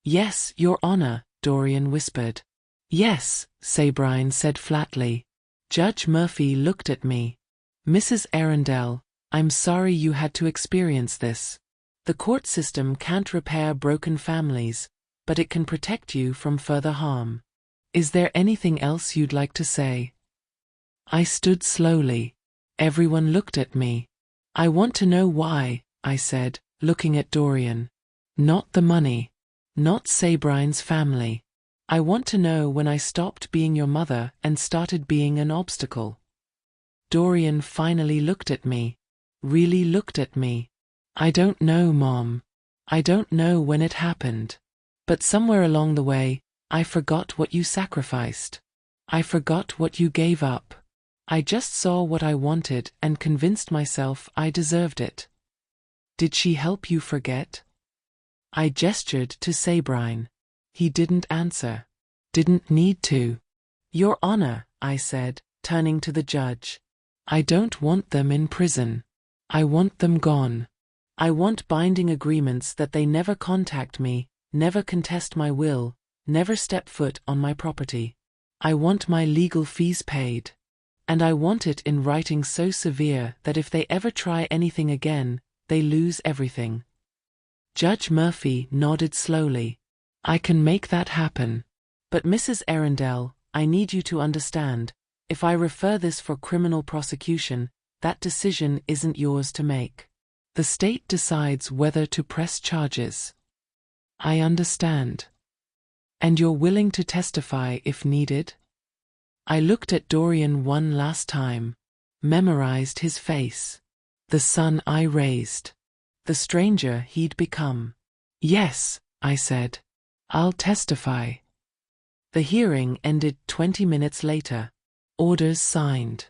Yes, Your Honor, Dorian whispered. Yes, Sabrine said flatly. Judge Murphy looked at me. Mrs. Arundel, I'm sorry you had to experience this. The court system can't repair broken families, but it can protect you from further harm. Is there anything else you'd like to say? I stood slowly. Everyone looked at me. I want to know why, I said, looking at Dorian. Not the money. Not Sabrine's family. I want to know when I stopped being your mother and started being an obstacle. Dorian finally looked at me. Really looked at me. I don't know, Mom. I don't know when it happened. But somewhere along the way, I forgot what you sacrificed. I forgot what you gave up. I just saw what I wanted and convinced myself I deserved it. Did she help you forget? I gestured to Sabrine. He didn't answer. Didn't need to. Your Honor, I said, turning to the judge. I don't want them in prison. I want them gone. I want binding agreements that they never contact me, never contest my will, never step foot on my property. I want my legal fees paid. And I want it in writing so severe that if they ever try anything again, they lose everything." Judge Murphy nodded slowly. "I can make that happen. But Mrs. Arundel, I need you to understand, if I refer this for criminal prosecution, that decision isn't yours to make. The state decides whether to press charges." "I understand. And you're willing to testify if needed?" I looked at Dorian one last time, memorized his face, the son I raised, the stranger he'd become. "Yes," I said. "I'll testify." The hearing ended 20 minutes later. Orders signed.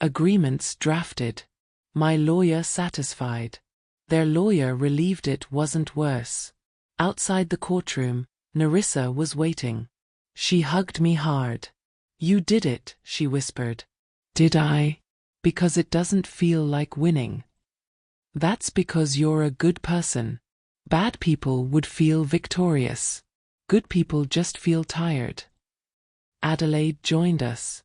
Agreements drafted. My lawyer satisfied. Their lawyer relieved it wasn't worse. Outside the courtroom, Nerissa was waiting. She hugged me hard. "You did it," she whispered. "Did I? Because it doesn't feel like winning." "That's because you're a good person. Bad people would feel victorious. Good people just feel tired." Adelaide joined us.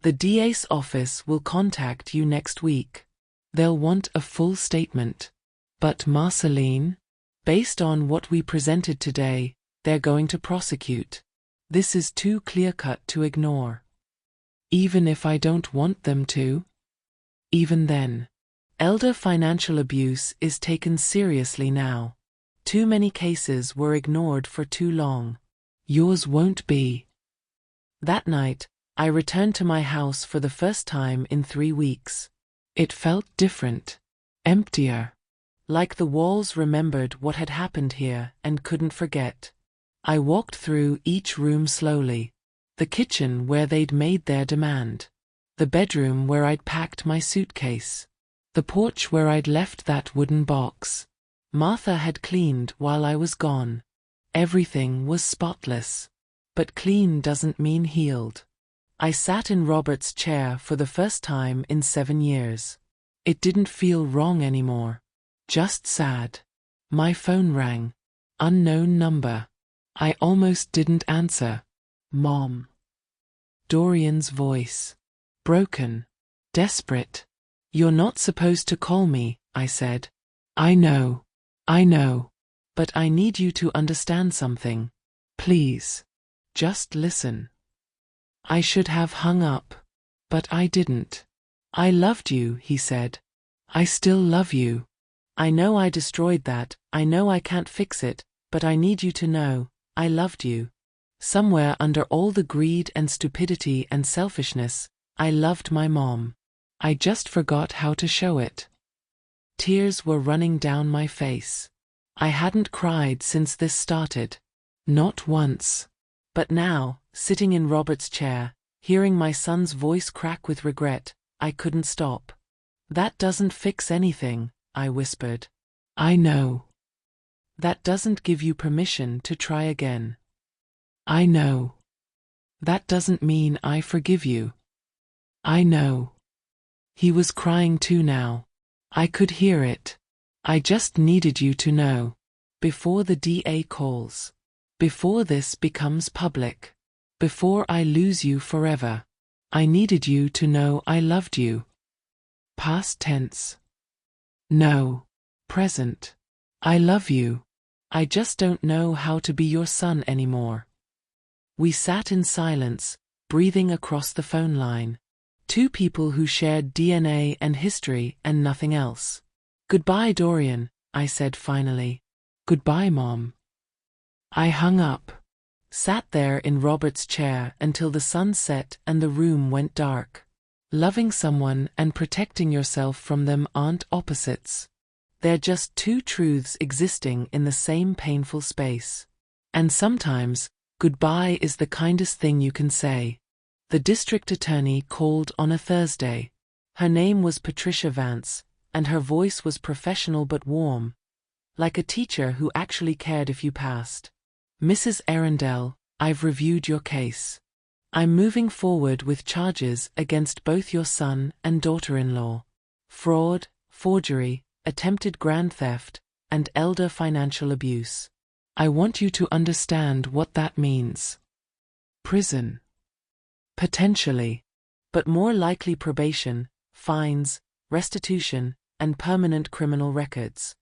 "The DA's office will contact you next week. They'll want a full statement." "But Marceline, based on what we presented today, they're going to prosecute. This is too clear-cut to ignore." "Even if I don't want them to?" "Even then. Elder financial abuse is taken seriously now. Too many cases were ignored for too long. Yours won't be." That night, I returned to my house for the first time in 3 weeks. It felt different. Emptier. Like the walls remembered what had happened here and couldn't forget. I walked through each room slowly. The kitchen where they'd made their demand. The bedroom where I'd packed my suitcase. The porch where I'd left that wooden box. Martha had cleaned while I was gone. Everything was spotless. But clean doesn't mean healed. I sat in Robert's chair for the first time in 7 years. It didn't feel wrong anymore. Just sad. My phone rang. Unknown number. I almost didn't answer. "Mom." Dorian's voice. Broken. Desperate. "You're not supposed to call me," I said. I know. But I need you to understand something. Please. Just listen." I should have hung up. But I didn't. "I loved you," he said. "I still love you. I know I destroyed that, I know I can't fix it, but I need you to know, I loved you. Somewhere under all the greed and stupidity and selfishness, I loved my mom. I just forgot how to show it." Tears were running down my face. I hadn't cried since this started. Not once. But now, sitting in Robert's chair, hearing my son's voice crack with regret, I couldn't stop. "That doesn't fix anything," I whispered. "I know. That doesn't give you permission to try again." "I know. That doesn't mean I forgive you." "I know." He was crying too now. I could hear it. "I just needed you to know. Before the DA calls. Before this becomes public. Before I lose you forever. I needed you to know I loved you." Past tense. No. Present. I love you. I just don't know how to be your son anymore. We sat in silence, breathing across the phone line. Two people who shared DNA and history and nothing else. "Goodbye, Dorian," I said finally. "Goodbye, Mom." I hung up. Sat there in Robert's chair until the sun set and the room went dark. Loving someone and protecting yourself from them aren't opposites. They're just two truths existing in the same painful space. And sometimes, goodbye is the kindest thing you can say. The district attorney called on a Thursday. Her name was Patricia Vance, and her voice was professional but warm. Like a teacher who actually cared if you passed. "Mrs. Arundel, I've reviewed your case. I'm moving forward with charges against both your son and daughter-in-law. Fraud, forgery, attempted grand theft, and elder financial abuse. I want you to understand what that means. Prison. Potentially. But more likely probation, fines, restitution, and permanent criminal records.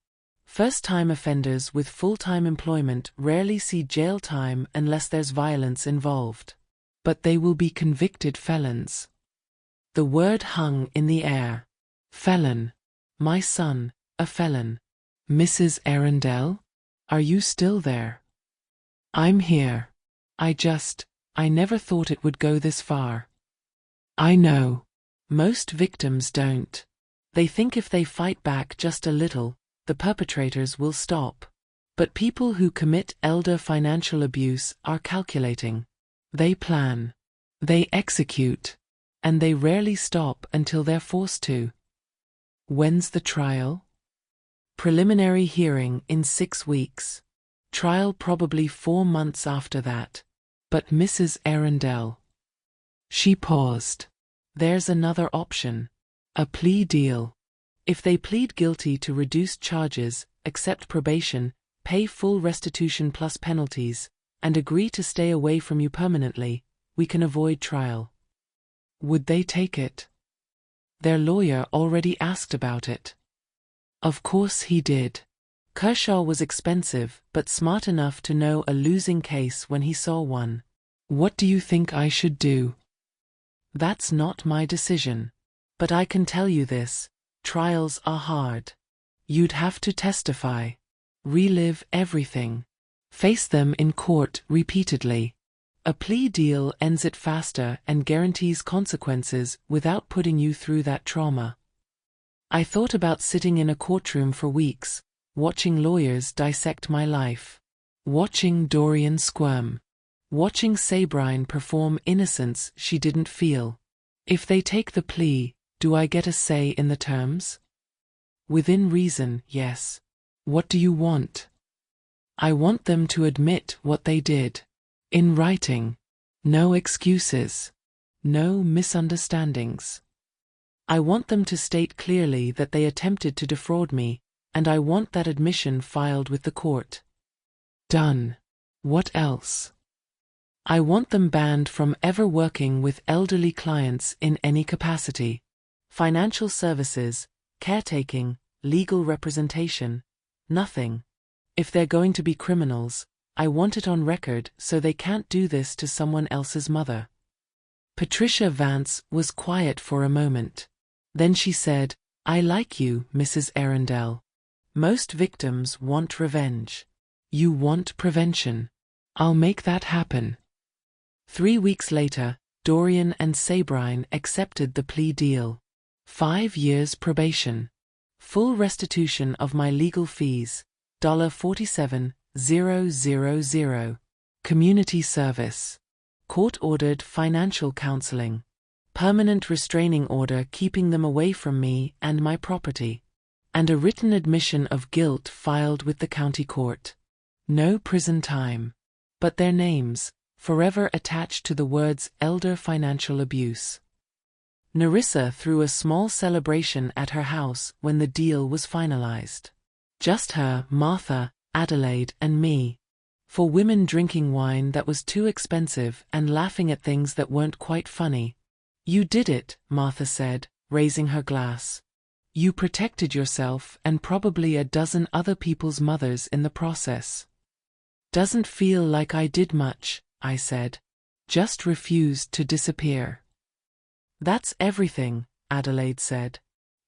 First-time offenders with full-time employment rarely see jail time unless there's violence involved. But they will be convicted felons. The word hung in the air. Felon. My son, a felon. Mrs. Arundel? Are you still there? I'm here. I never thought it would go this far. I know. Most victims don't. They think if they fight back just a little, the perpetrators will stop. But people who commit elder financial abuse are calculating. They plan. They execute. And they rarely stop until they're forced to. When's the trial? Preliminary hearing in 6 weeks. Trial probably 4 months after that. But Mrs. Arundel. She paused. There's another option. A plea deal. If they plead guilty to reduced charges, accept probation, pay full restitution plus penalties, and agree to stay away from you permanently, we can avoid trial. Would they take it? Their lawyer already asked about it. Of course he did. Kershaw was expensive, but smart enough to know a losing case when he saw one. What do you think I should do? That's not my decision. But I can tell you this, trials are hard. You'd have to testify. Relive everything. Face them in court repeatedly. A plea deal ends it faster and guarantees consequences without putting you through that trauma. I thought about sitting in a courtroom for weeks, watching lawyers dissect my life. Watching Dorian squirm. Watching Sabrine perform innocence she didn't feel. If they take the plea, do I get a say in the terms? Within reason, yes. What do you want? I want them to admit what they did. In writing. No excuses. No misunderstandings. I want them to state clearly that they attempted to defraud me, and I want that admission filed with the court. Done. What else? I want them banned from ever working with elderly clients in any capacity. Financial services, caretaking, legal representation, nothing. If they're going to be criminals, I want it on record so they can't do this to someone else's mother. Patricia Vance was quiet for a moment. Then she said, I like you, Mrs. Arundel. Most victims want revenge. You want prevention. I'll make that happen. 3 weeks later, Dorian and Sabrine accepted the plea deal. 5 years probation. Full restitution of my legal fees, $47,000. Community service. Court-ordered financial counseling. Permanent restraining order keeping them away from me and my property. And a written admission of guilt filed with the county court. No prison time. But their names, forever attached to the words elder financial abuse. Nerissa threw a small celebration at her house when the deal was finalized. Just her, Martha, Adelaide, and me. For women drinking wine that was too expensive and laughing at things that weren't quite funny. You did it, Martha said, raising her glass. You protected yourself and probably a dozen other people's mothers in the process. Doesn't feel like I did much, I said. Just refused to disappear. That's everything, Adelaide said.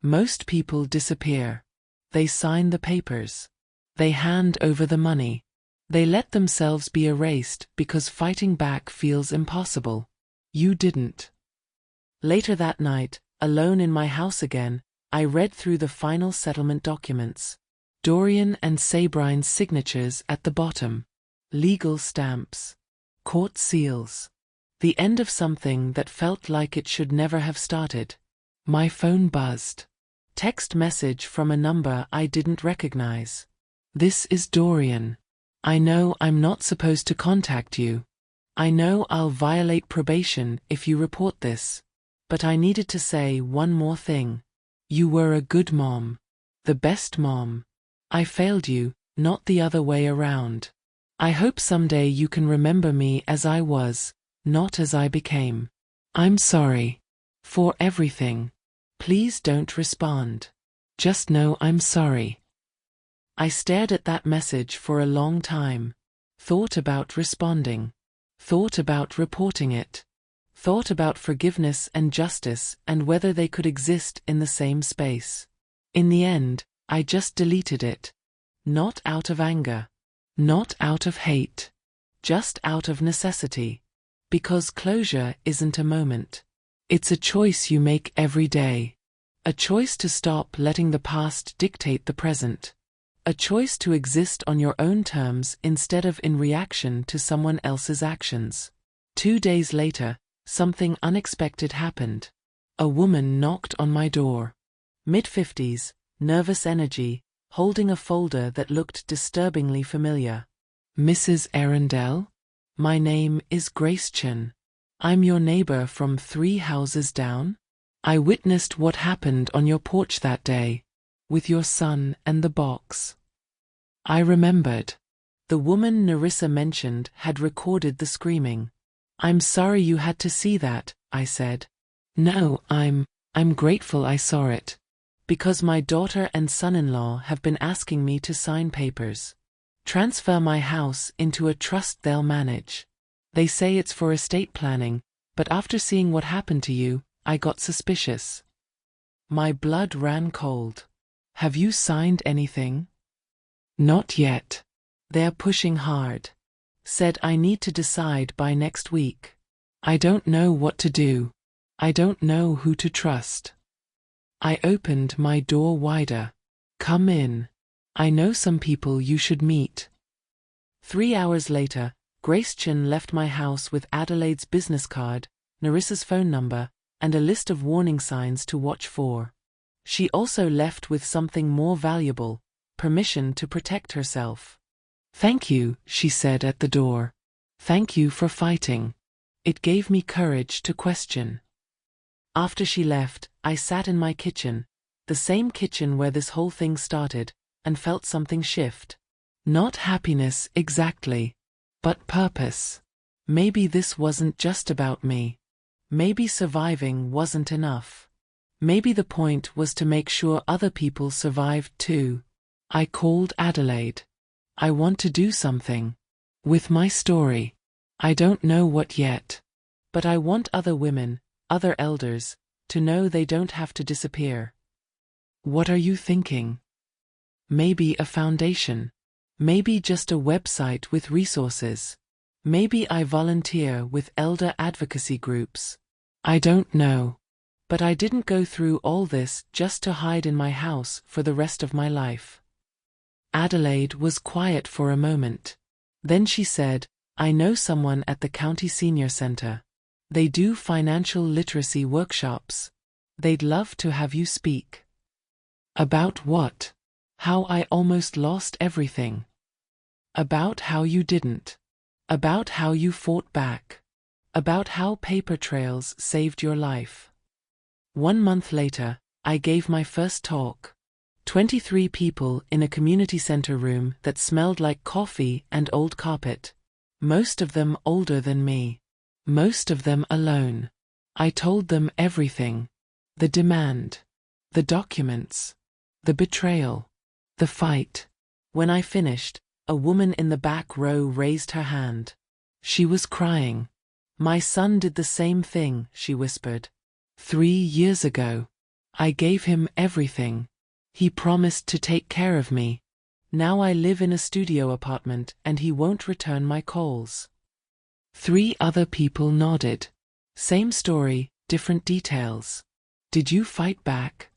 Most people disappear. They sign the papers. They hand over the money. They let themselves be erased because fighting back feels impossible. You didn't. Later that night, alone in my house again, I read through the final settlement documents. Dorian and Sabrine's signatures at the bottom. Legal stamps. Court seals. The end of something that felt like it should never have started. My phone buzzed. Text message from a number I didn't recognize. This is Dorian. I know I'm not supposed to contact you. I know I'll violate probation if you report this. But I needed to say one more thing. You were a good mom. The best mom. I failed you, not the other way around. I hope someday you can remember me as I was, not as I became. I'm sorry for everything. Please don't respond. Just know I'm sorry. I stared at that message for a long time. Thought about responding. Thought about reporting it. Thought about forgiveness and justice and whether they could exist in the same space. In the end, I just deleted it. Not out of anger. Not out of hate. Just out of necessity. Because closure isn't a moment. It's a choice you make every day. A choice to stop letting the past dictate the present. A choice to exist on your own terms instead of in reaction to someone else's actions. 2 days later, something unexpected happened. A woman knocked on my door. Mid-50s, nervous energy, holding a folder that looked disturbingly familiar. Mrs. Arundel? My name is Grace Chen. I'm your neighbor from 3 houses down. I witnessed what happened on your porch that day, with your son and the box. I remembered. The woman Nerissa mentioned had recorded the screaming. I'm sorry you had to see that, I said. No, I'm grateful I saw it. Because my daughter and son-in-law have been asking me to sign papers. Transfer my house into a trust they'll manage. They say it's for estate planning, but after seeing what happened to you, I got suspicious. My blood ran cold. Have you signed anything? Not yet. They're pushing hard. Said I need to decide by next week. I don't know what to do. I don't know who to trust. I opened my door wider. Come in. I know some people you should meet. 3 hours later, Grace Chen left my house with Adelaide's business card, Nerissa's phone number, and a list of warning signs to watch for. She also left with something more valuable, permission to protect herself. Thank you, she said at the door. Thank you for fighting. It gave me courage to question. After she left, I sat in my kitchen, the same kitchen where this whole thing started, and felt something shift. Not happiness exactly, but purpose. Maybe this wasn't just about me. Maybe surviving wasn't enough. Maybe the point was to make sure other people survived too. I called Adelaide. I want to do something with my story. I don't know what yet. But I want other women, other elders, to know they don't have to disappear. What are you thinking? Maybe a foundation. Maybe just a website with resources. Maybe I volunteer with elder advocacy groups. I don't know. But I didn't go through all this just to hide in my house for the rest of my life. Adelaide was quiet for a moment. Then she said, I know someone at the County Senior Center. They do financial literacy workshops. They'd love to have you speak. About what? How I almost lost everything. About how you didn't. About how you fought back. About how paper trails saved your life. 1 month later, I gave my first talk. 23 people in a community center room that smelled like coffee and old carpet. Most of them older than me. Most of them alone. I told them everything. The demand. The documents. The betrayal. The fight. When I finished, a woman in the back row raised her hand. She was crying. My son did the same thing, she whispered. 3 years ago. I gave him everything. He promised to take care of me. Now I live in a studio apartment and he won't return my calls. 3 other people nodded. Same story, different details. Did you fight back?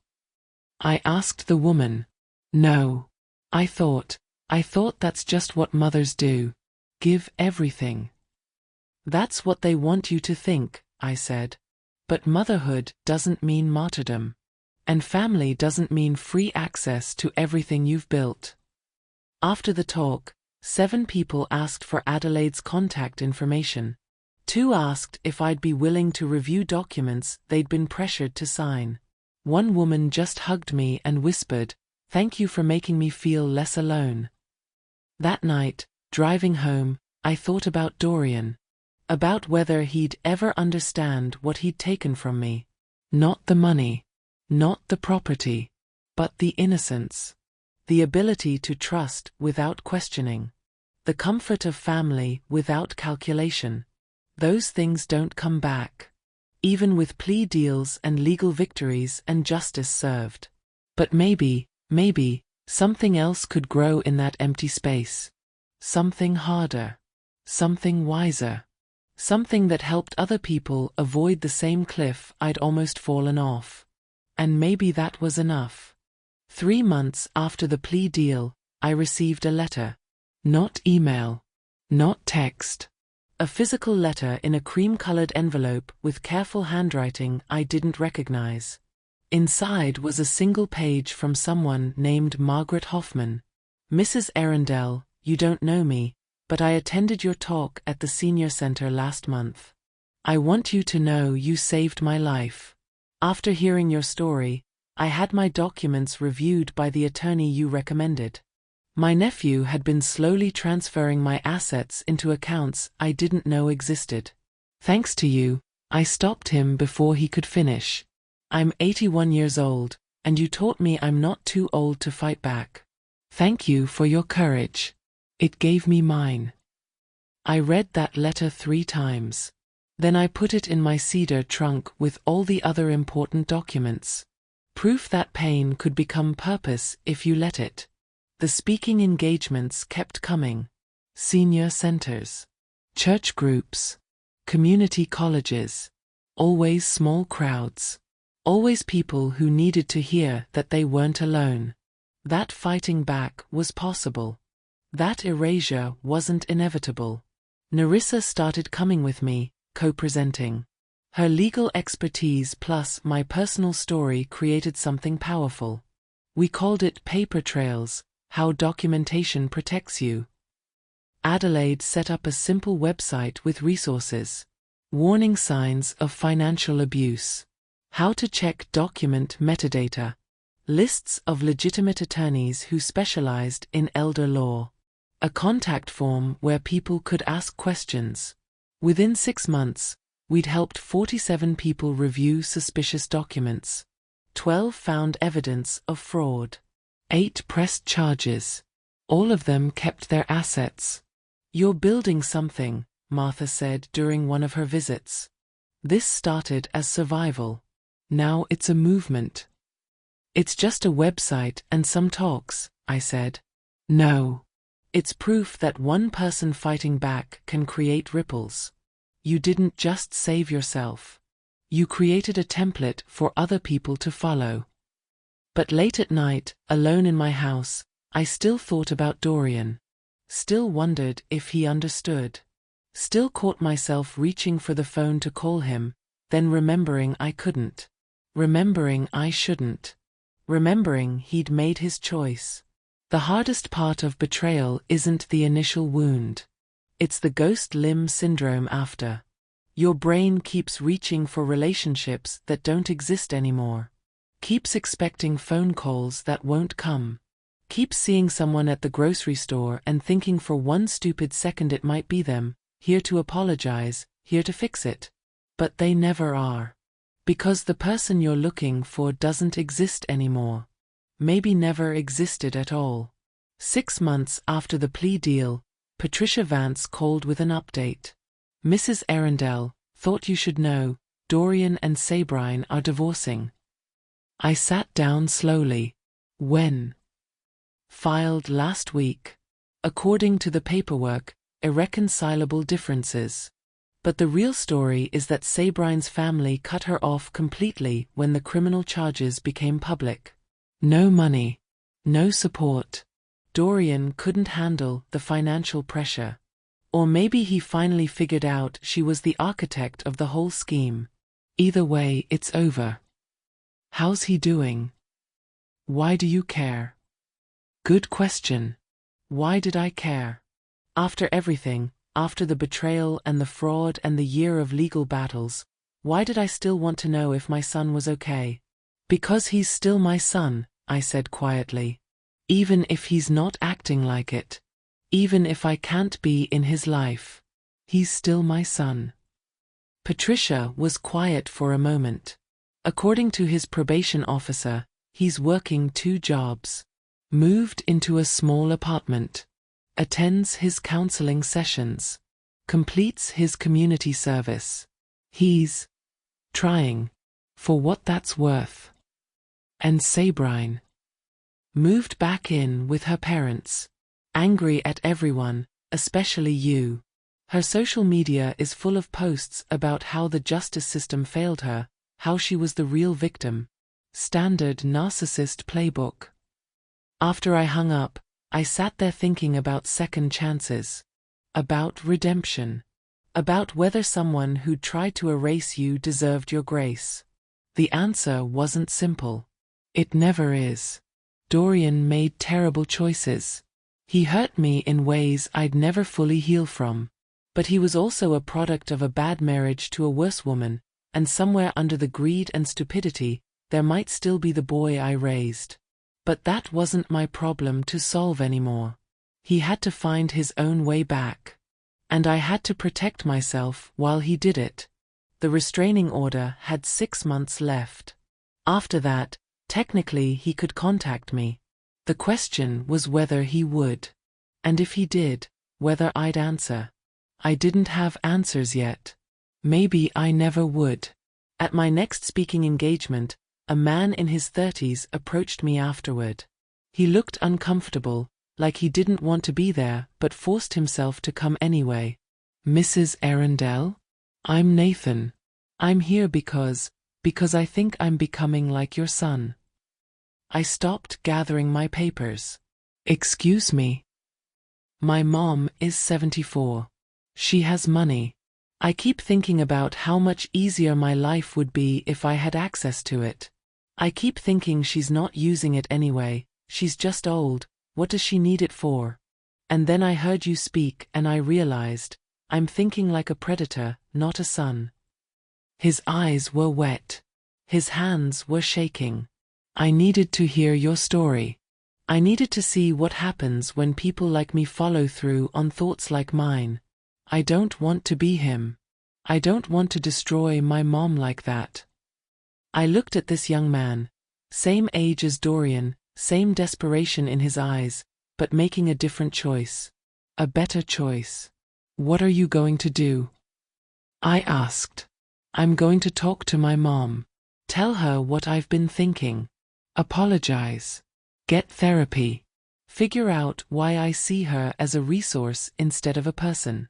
I asked the woman. No. I thought that's just what mothers do. Give everything. That's what they want you to think, I said. But motherhood doesn't mean martyrdom. And family doesn't mean free access to everything you've built. After the talk, 7 people asked for Adelaide's contact information. 2 asked if I'd be willing to review documents they'd been pressured to sign. 1 woman just hugged me and whispered, "Thank you for making me feel less alone." That night, Driving home, I thought about Dorian. About whether he'd ever understand what he'd taken from me. Not the money. Not the property. But the innocence. The ability to trust without questioning. The comfort of family without calculation. Those things don't come back. Even with plea deals and legal victories and justice served. But maybe, something else could grow in that empty space. Something harder. Something wiser. Something that helped other people avoid the same cliff I'd almost fallen off. And maybe that was enough. 3 months after the plea deal, I received a letter. Not email. Not text. A physical letter in a cream-colored envelope with careful handwriting I didn't recognize. Inside was a single page from someone named Margaret Hoffman. Mrs. Arundel, you don't know me, but I attended your talk at the senior center last month. I want you to know you saved my life. After hearing your story, I had my documents reviewed by the attorney you recommended. My nephew had been slowly transferring my assets into accounts I didn't know existed. Thanks to you, I stopped him before he could finish. I'm 81 years old, and you taught me I'm not too old to fight back. Thank you for your courage. It gave me mine. I read that letter 3 times. Then I put it in my cedar trunk with all the other important documents. Proof that pain could become purpose if you let it. The speaking engagements kept coming. Senior centers. Church groups. Community colleges. Always small crowds. Always people who needed to hear that they weren't alone. That fighting back was possible. That erasure wasn't inevitable. Nerissa started coming with me, co-presenting. Her legal expertise plus my personal story created something powerful. We called it Paper Trails, How Documentation Protects You. Adelaide set up a simple website with resources. Warning signs of financial abuse. How to check document metadata. Lists of legitimate attorneys who specialized in elder law. A contact form where people could ask questions. Within 6 months, we'd helped 47 people review suspicious documents. 12 found evidence of fraud. 8 pressed charges. All of them kept their assets. You're building something, Martha said during one of her visits. This started as survival. Now it's a movement. It's just a website and some talks, I said. No. It's proof that one person fighting back can create ripples. You didn't just save yourself. You created a template for other people to follow. But late at night, alone in my house, I still thought about Dorian. Still wondered if he understood. Still caught myself reaching for the phone to call him, then remembering I couldn't. Remembering I shouldn't. Remembering he'd made his choice. The hardest part of betrayal isn't the initial wound. It's the ghost limb syndrome after. Your brain keeps reaching for relationships that don't exist anymore. Keeps expecting phone calls that won't come. Keeps seeing someone at the grocery store and thinking for one stupid second it might be them, here to apologize, here to fix it. But they never are. Because the person you're looking for doesn't exist anymore. Maybe never existed at all. 6 months after the plea deal, Patricia Vance called with an update. Mrs. Arundel, thought you should know, Dorian and Sabrine are divorcing. I sat down slowly. When? Filed last week. According to the paperwork, irreconcilable differences. But the real story is that Sabrine's family cut her off completely when the criminal charges became public. No money. No support. Dorian couldn't handle the financial pressure. Or maybe he finally figured out she was the architect of the whole scheme. Either way, it's over. How's he doing? Why do you care? Good question. Why did I care? After everything, after the betrayal and the fraud and the year of legal battles, why did I still want to know if my son was okay? Because he's still my son, I said quietly. Even if he's not acting like it. Even if I can't be in his life, he's still my son. Patricia was quiet for a moment. According to his probation officer, he's working 2 jobs. Moved into a small apartment. Attends his counseling sessions. Completes his community service. He's trying, for what that's worth. And Sabrine moved back in with her parents. Angry at everyone, especially you. Her social media is full of posts about how the justice system failed her, how she was the real victim. Standard narcissist playbook. After I hung up, I sat there thinking about second chances. About redemption. About whether someone who'd tried to erase you deserved your grace. The answer wasn't simple. It never is. Dorian made terrible choices. He hurt me in ways I'd never fully heal from. But he was also a product of a bad marriage to a worse woman, and somewhere under the greed and stupidity, there might still be the boy I raised. But that wasn't my problem to solve anymore. He had to find his own way back. And I had to protect myself while he did it. The restraining order had 6 months left. After that, technically he could contact me. The question was whether he would. And if he did, whether I'd answer. I didn't have answers yet. Maybe I never would. At my next speaking engagement, a man in his 30s approached me afterward. He looked uncomfortable, like he didn't want to be there but forced himself to come anyway. Mrs. Arundel? I'm Nathan. I'm here because I think I'm becoming like your son. I stopped gathering my papers. Excuse me. My mom is 74. She has money. I keep thinking about how much easier my life would be if I had access to it. I keep thinking she's not using it anyway, she's just old, what does she need it for? And then I heard you speak and I realized, I'm thinking like a predator, not a son. His eyes were wet. His hands were shaking. I needed to hear your story. I needed to see what happens when people like me follow through on thoughts like mine. I don't want to be him. I don't want to destroy my mom like that. I looked at this young man. Same age as Dorian, same desperation in his eyes, but making a different choice. A better choice. What are you going to do? I asked. I'm going to talk to my mom. Tell her what I've been thinking. Apologize. Get therapy. Figure out why I see her as a resource instead of a person.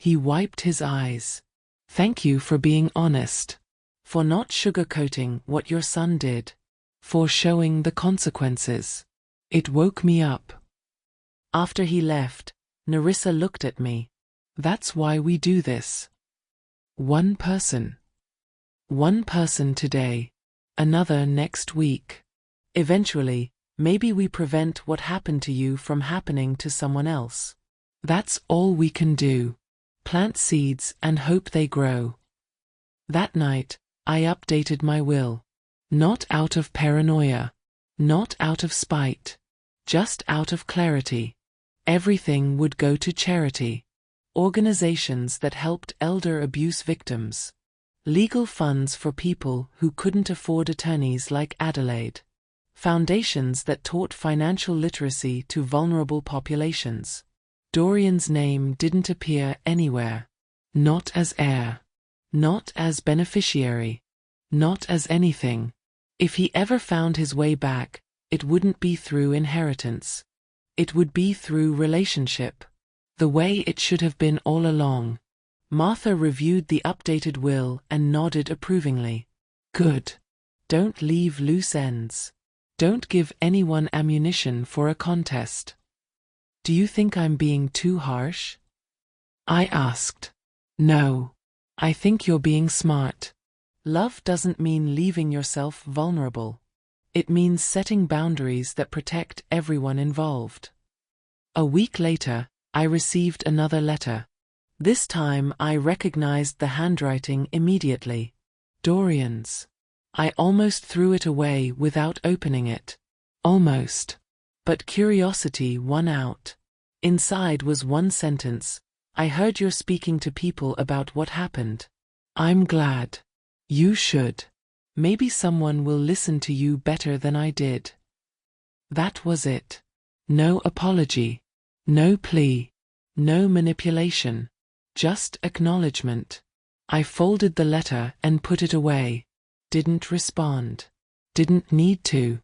He wiped his eyes. Thank you for being honest. For not sugarcoating what your son did. For showing the consequences. It woke me up. After he left, Narissa looked at me. That's why we do this. One person. One person today. Another next week. Eventually, maybe we prevent what happened to you from happening to someone else. That's all we can do. Plant seeds and hope they grow. That night, I updated my will. Not out of paranoia. Not out of spite. Just out of clarity. Everything would go to charity. Organizations that helped elder abuse victims. Legal funds for people who couldn't afford attorneys like Adelaide. Foundations that taught financial literacy to vulnerable populations. Dorian's name didn't appear anywhere. Not as heir. Not as beneficiary. Not as anything. If he ever found his way back, it wouldn't be through inheritance. It would be through relationship. The way it should have been all along. Martha reviewed the updated will and nodded approvingly. Good. Don't leave loose ends. Don't give anyone ammunition for a contest. Do you think I'm being too harsh? I asked. No. I think you're being smart. Love doesn't mean leaving yourself vulnerable. It means setting boundaries that protect everyone involved. A week later, I received another letter. This time I recognized the handwriting immediately. Dorian's. I almost threw it away without opening it. Almost. But curiosity won out. Inside was one sentence: "I heard you're speaking to people about what happened. I'm glad. You should. Maybe someone will listen to you better than I did." That was it. No apology. No plea. No manipulation. Just acknowledgement. I folded the letter and put it away. Didn't respond. Didn't need to.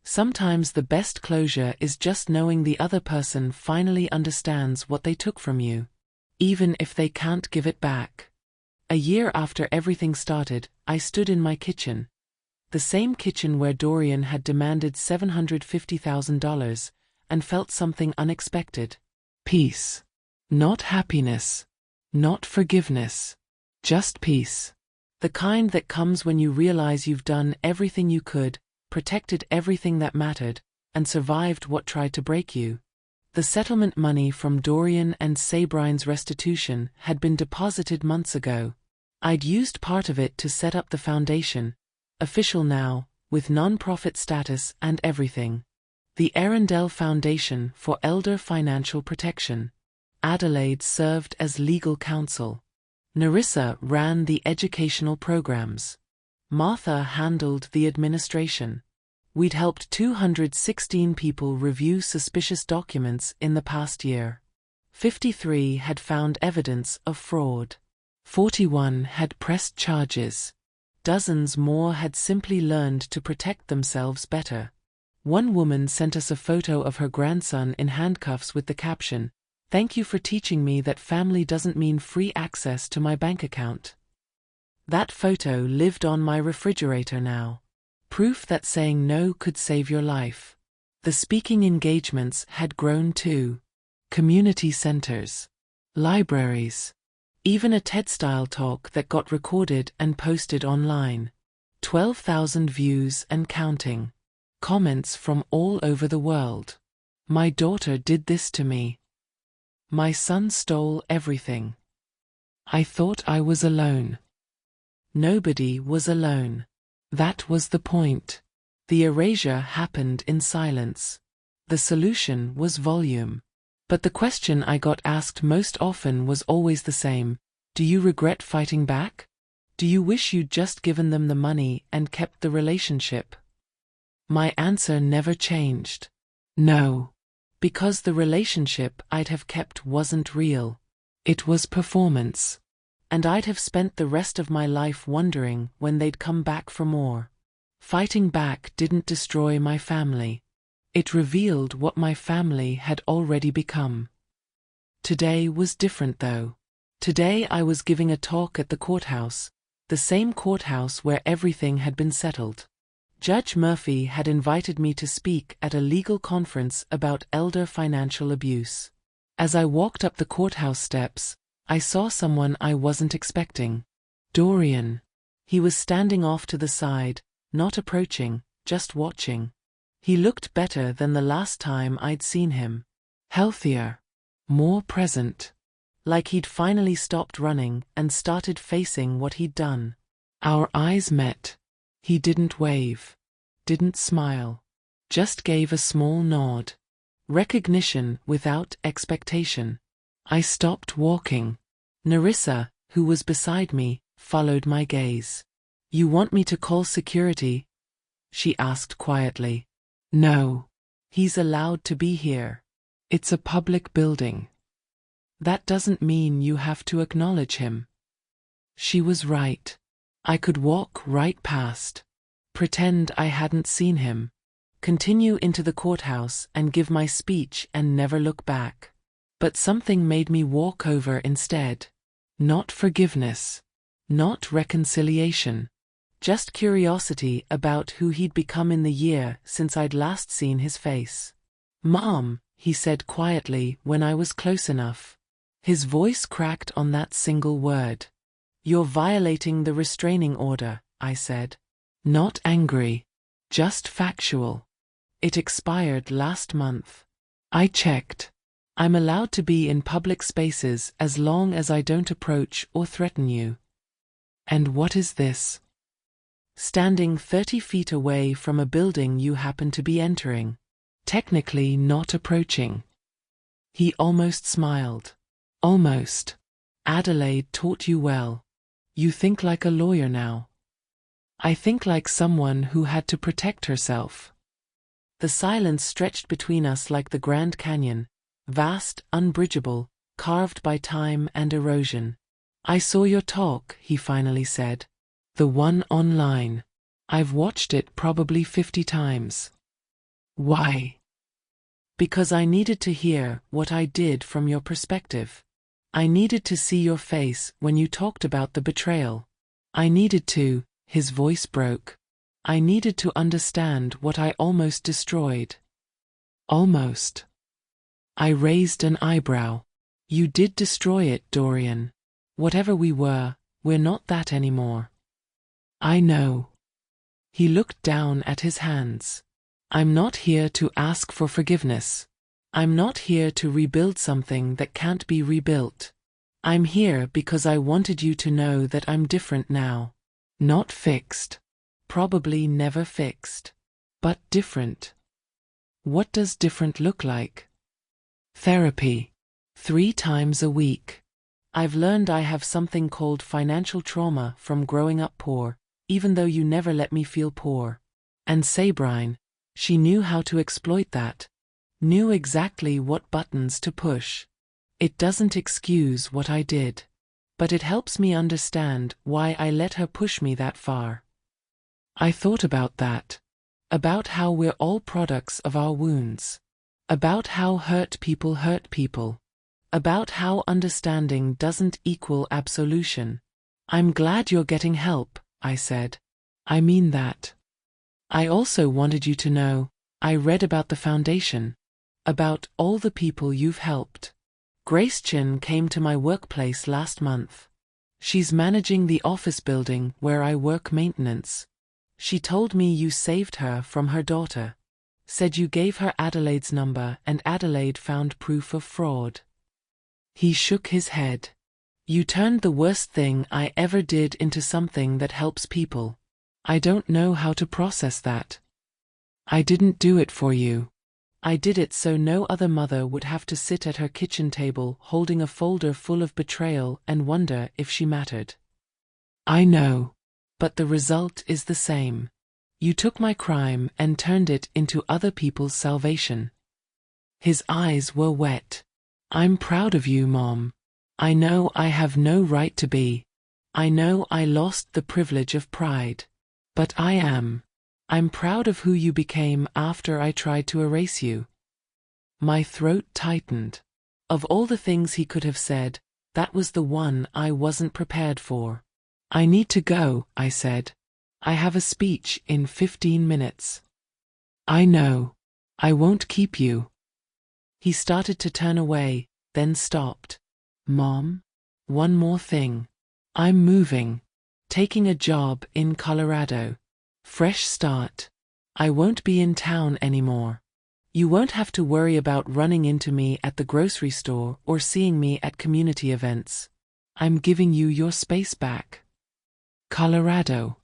Sometimes the best closure is just knowing the other person finally understands what they took from you, even if they can't give it back. A year after everything started, I stood in my kitchen. The same kitchen where Dorian had demanded $750,000, and felt something unexpected. Peace. Not happiness. Not forgiveness. Just peace. The kind that comes when you realize you've done everything you could, protected everything that mattered, and survived what tried to break you. The settlement money from Dorian and Sabrine's restitution had been deposited months ago. I'd used part of it to set up the foundation, official now, with non-profit status and everything. The Arundel Foundation for Elder Financial Protection. Adelaide served as legal counsel. Narissa ran the educational programs. Martha handled the administration. We'd helped 216 people review suspicious documents in the past year. 53 had found evidence of fraud. 41 had pressed charges. Dozens more had simply learned to protect themselves better. One woman sent us a photo of her grandson in handcuffs with the caption, "Thank you for teaching me that family doesn't mean free access to my bank account." That photo lived on my refrigerator now. Proof that saying no could save your life. The speaking engagements had grown too. Community centers. Libraries. Even a TED-style talk that got recorded and posted online. 12,000 views and counting. Comments from all over the world. My daughter did this to me. My son stole everything. I thought I was alone. Nobody was alone. That was the point. The erasure happened in silence. The solution was volume. But the question I got asked most often was always the same: do you regret fighting back? Do you wish you'd just given them the money and kept the relationship? My answer never changed. No. Because the relationship I'd have kept wasn't real. It was performance. And I'd have spent the rest of my life wondering when they'd come back for more. Fighting back didn't destroy my family. It revealed what my family had already become. Today was different though. Today I was giving a talk at the courthouse, the same courthouse where everything had been settled. Judge Murphy had invited me to speak at a legal conference about elder financial abuse. As I walked up the courthouse steps, I saw someone I wasn't expecting. Dorian. He was standing off to the side, not approaching, just watching. He looked better than the last time I'd seen him. Healthier. More present. Like he'd finally stopped running and started facing what he'd done. Our eyes met. He didn't wave. Didn't smile. Just gave a small nod. Recognition without expectation. I stopped walking. Narissa, who was beside me, followed my gaze. "You want me to call security?" she asked quietly. "No. He's allowed to be here. It's a public building. That doesn't mean you have to acknowledge him." She was right. I could walk right past. Pretend I hadn't seen him. Continue into the courthouse and give my speech and never look back. But something made me walk over instead. Not forgiveness. Not reconciliation. Just curiosity about who he'd become in the year since I'd last seen his face. "Mom," he said quietly when I was close enough. His voice cracked on that single word. "You're violating the restraining order," I said. Not angry. Just factual. It expired last month. I checked. I'm allowed to be in public spaces as long as I don't approach or threaten you. And what is this? Standing 30 feet away from a building you happen to be entering. Technically not approaching. He almost smiled. Almost. Adelaide taught you well. You think like a lawyer now. I think like someone who had to protect herself. The silence stretched between us like the Grand Canyon, vast, unbridgeable, carved by time and erosion. I saw your talk, he finally said. The one online. I've watched it probably 50 times. Why? Because I needed to hear what I did from your perspective. I needed to see your face when you talked about the betrayal. I needed to, his voice broke. I needed to understand what I almost destroyed. Almost. I raised an eyebrow. You did destroy it, Dorian. Whatever we were, we're not that anymore. I know. He looked down at his hands. I'm not here to ask for forgiveness. I'm not here to rebuild something that can't be rebuilt. I'm here because I wanted you to know that I'm different now. Not fixed. Probably never fixed. But different. What does different look like? Therapy. 3 times a week. I've learned I have something called financial trauma from growing up poor, even though you never let me feel poor. And Sabrine, she knew how to exploit that. Knew exactly what buttons to push. It doesn't excuse what I did. But it helps me understand why I let her push me that far. I thought about that. About how we're all products of our wounds. About how hurt people. About how understanding doesn't equal absolution. I'm glad you're getting help, I said. I mean that. I also wanted you to know, I read about the foundation. About all the people you've helped. Grace Chin came to my workplace last month. She's managing the office building where I work maintenance. She told me you saved her from her daughter. Said you gave her Adelaide's number and Adelaide found proof of fraud. He shook his head. You turned the worst thing I ever did into something that helps people. I don't know how to process that. I didn't do it for you. I did it so no other mother would have to sit at her kitchen table holding a folder full of betrayal and wonder if she mattered. I know. But the result is the same. You took my crime and turned it into other people's salvation. His eyes were wet. I'm proud of you, Mom. I know I have no right to be. I know I lost the privilege of pride. But I am. I'm proud of who you became after I tried to erase you. My throat tightened. Of all the things he could have said, that was the one I wasn't prepared for. I need to go, I said. I have a speech in 15 minutes. I know. I won't keep you. He started to turn away, then stopped. Mom? One more thing. I'm moving. Taking a job in Colorado. Fresh start. I won't be in town anymore. You won't have to worry about running into me at the grocery store or seeing me at community events. I'm giving you your space back. Colorado.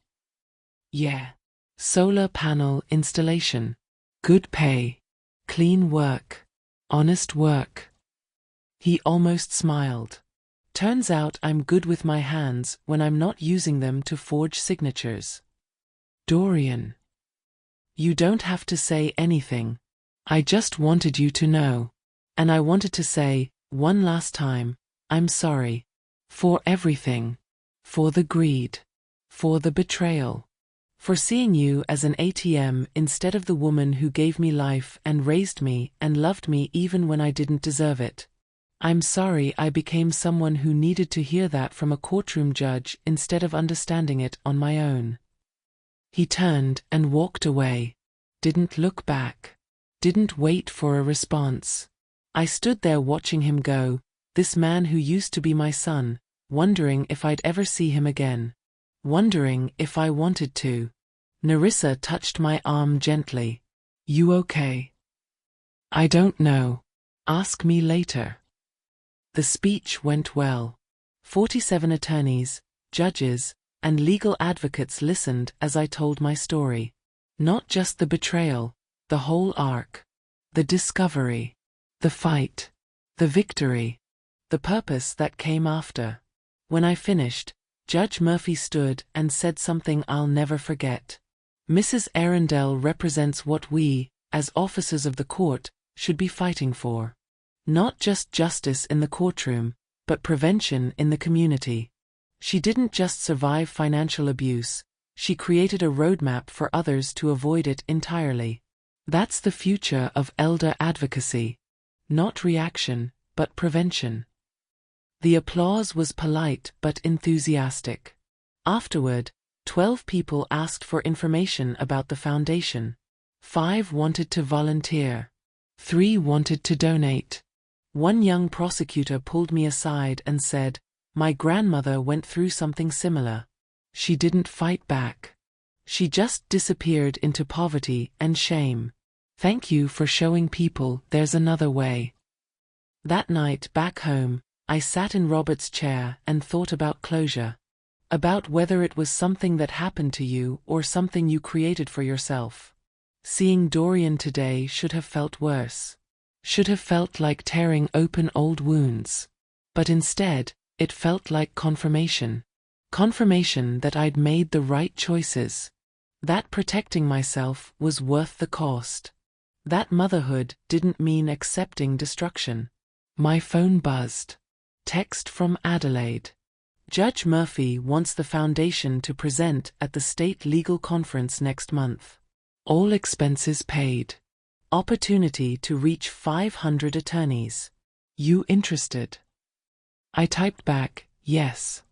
Yeah. Solar panel installation. Good pay. Clean work. Honest work. He almost smiled. Turns out I'm good with my hands when I'm not using them to forge signatures. Dorian. You don't have to say anything. I just wanted you to know. And I wanted to say, one last time, I'm sorry. For everything. For the greed. For the betrayal. For seeing you as an ATM instead of the woman who gave me life and raised me and loved me even when I didn't deserve it. I'm sorry I became someone who needed to hear that from a courtroom judge instead of understanding it on my own. He turned and walked away. Didn't look back. Didn't wait for a response. I stood there watching him go, this man who used to be my son, wondering if I'd ever see him again. Wondering if I wanted to. Nerissa touched my arm gently. You okay? I don't know. Ask me later. The speech went well. 47 attorneys, judges, and legal advocates listened as I told my story. Not just the betrayal, the whole arc. The discovery. The fight. The victory. The purpose that came after. When I finished, Judge Murphy stood and said something I'll never forget. Mrs. Arundel represents what we, as officers of the court, should be fighting for. Not just justice in the courtroom, but prevention in the community. She didn't just survive financial abuse, she created a roadmap for others to avoid it entirely. That's the future of elder advocacy. Not reaction, but prevention. The applause was polite but enthusiastic. Afterward, 12 people asked for information about the foundation. 5 wanted to volunteer. 3 wanted to donate. One young prosecutor pulled me aside and said, "My grandmother went through something similar. She didn't fight back. She just disappeared into poverty and shame. Thank you for showing people there's another way." That night back home, I sat in Robert's chair and thought about closure. About whether it was something that happened to you or something you created for yourself. Seeing Dorian today should have felt worse. Should have felt like tearing open old wounds. But instead, it felt like confirmation. Confirmation that I'd made the right choices. That protecting myself was worth the cost. That motherhood didn't mean accepting destruction. My phone buzzed. Text from Adelaide. Judge Murphy wants the foundation to present at the state legal conference next month. All expenses paid. Opportunity to reach 500 attorneys. You interested? I typed back, yes.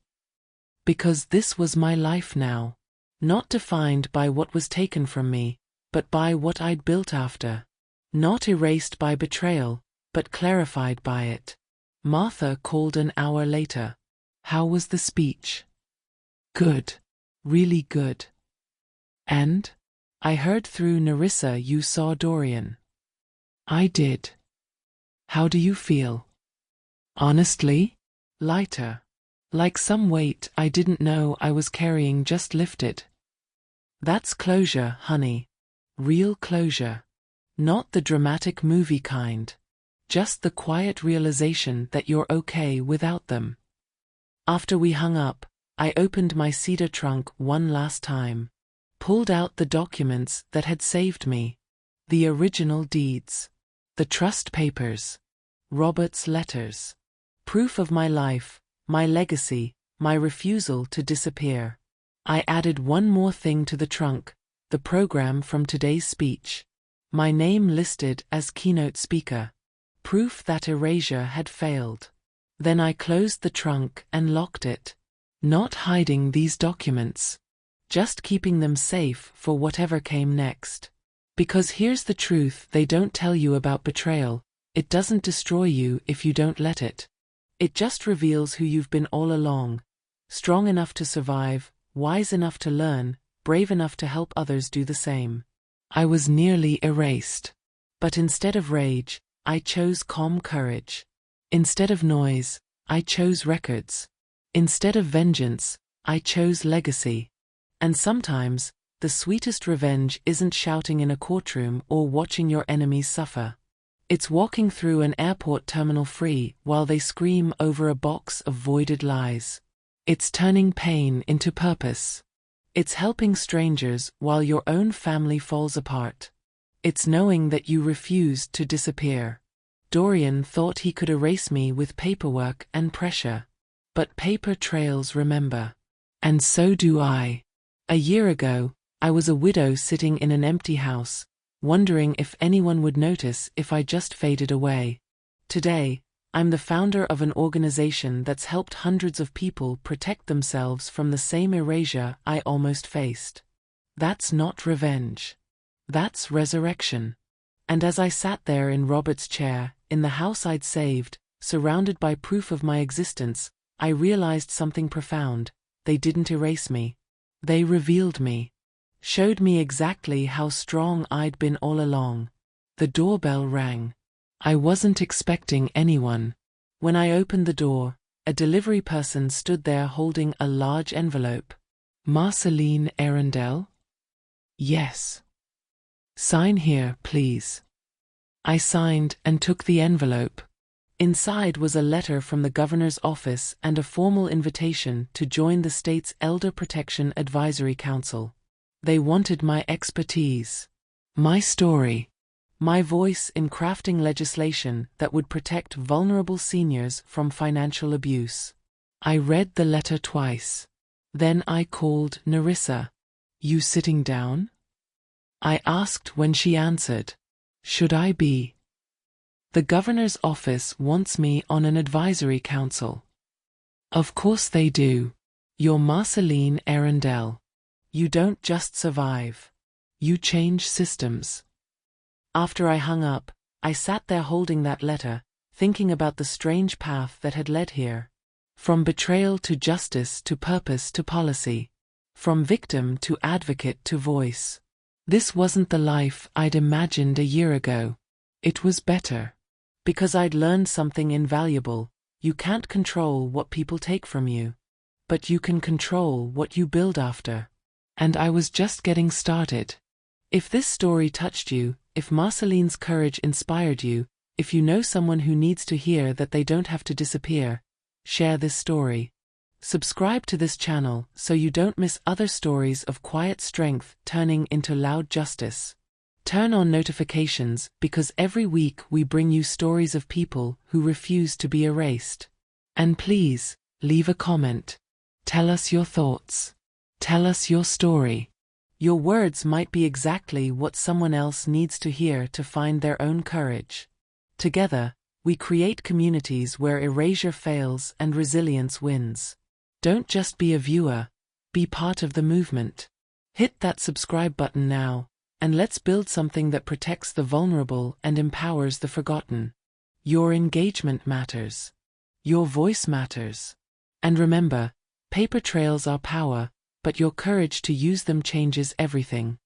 Because this was my life now. Not defined by what was taken from me, but by what I'd built after. Not erased by betrayal, but clarified by it. Martha called an hour later. How was the speech? Good. Really good. And? I heard through Narissa you saw Dorian. I did. How do you feel? Honestly? Lighter. Like some weight I didn't know I was carrying just lifted. That's closure, honey. Real closure. Not the dramatic movie kind. Just the quiet realization that you're okay without them. After we hung up, I opened my cedar trunk one last time. Pulled out the documents that had saved me. The original deeds. The trust papers. Robert's letters. Proof of my life, my legacy, my refusal to disappear. I added one more thing to the trunk, the program from today's speech. My name listed as keynote speaker. Proof that erasure had failed. Then I closed the trunk and locked it. Not hiding these documents. Just keeping them safe for whatever came next. Because here's the truth they don't tell you about betrayal, it doesn't destroy you if you don't let it. It just reveals who you've been all along. Strong enough to survive, wise enough to learn, brave enough to help others do the same. I was nearly erased. But instead of rage, I chose calm courage. Instead of noise, I chose records. Instead of vengeance, I chose legacy. And sometimes, the sweetest revenge isn't shouting in a courtroom or watching your enemies suffer. It's walking through an airport terminal free while they scream over a box of voided lies. It's turning pain into purpose. It's helping strangers while your own family falls apart. It's knowing that you refused to disappear. Dorian thought he could erase me with paperwork and pressure. But paper trails remember. And so do I. A year ago, I was a widow sitting in an empty house, wondering if anyone would notice if I just faded away. Today, I'm the founder of an organization that's helped hundreds of people protect themselves from the same erasure I almost faced. That's not revenge. That's resurrection. And as I sat there in Robert's chair, in the house I'd saved, surrounded by proof of my existence, I realized something profound. They didn't erase me. They revealed me. Showed me exactly how strong I'd been all along. The doorbell rang. I wasn't expecting anyone. When I opened the door, a delivery person stood there holding a large envelope. Marceline Arundel? Yes. Sign here, please. I signed and took the envelope. Inside was a letter from the governor's office and a formal invitation to join the state's Elder Protection Advisory Council. They wanted my expertise, my story, my voice in crafting legislation that would protect vulnerable seniors from financial abuse. I read the letter twice. Then I called Narissa. "You sitting down?" I asked when she answered. "Should I be? The governor's office wants me on an advisory council." "Of course they do. You're Marceline Arundel. You don't just survive. You change systems." After I hung up, I sat there holding that letter, thinking about the strange path that had led here. From betrayal to justice to purpose to policy. From victim to advocate to voice. This wasn't the life I'd imagined a year ago. It was better. Because I'd learned something invaluable. You can't control what people take from you. But you can control what you build after. And I was just getting started. If this story touched you, if Marceline's courage inspired you, if you know someone who needs to hear that they don't have to disappear, share this story. Subscribe to this channel so you don't miss other stories of quiet strength turning into loud justice. Turn on notifications because every week we bring you stories of people who refuse to be erased. And please, leave a comment. Tell us your thoughts. Tell us your story. Your words might be exactly what someone else needs to hear to find their own courage. Together, we create communities where erasure fails and resilience wins. Don't just be a viewer, be part of the movement. Hit that subscribe button now, and let's build something that protects the vulnerable and empowers the forgotten. Your engagement matters. Your voice matters. And remember, paper trails are power, but your courage to use them changes everything.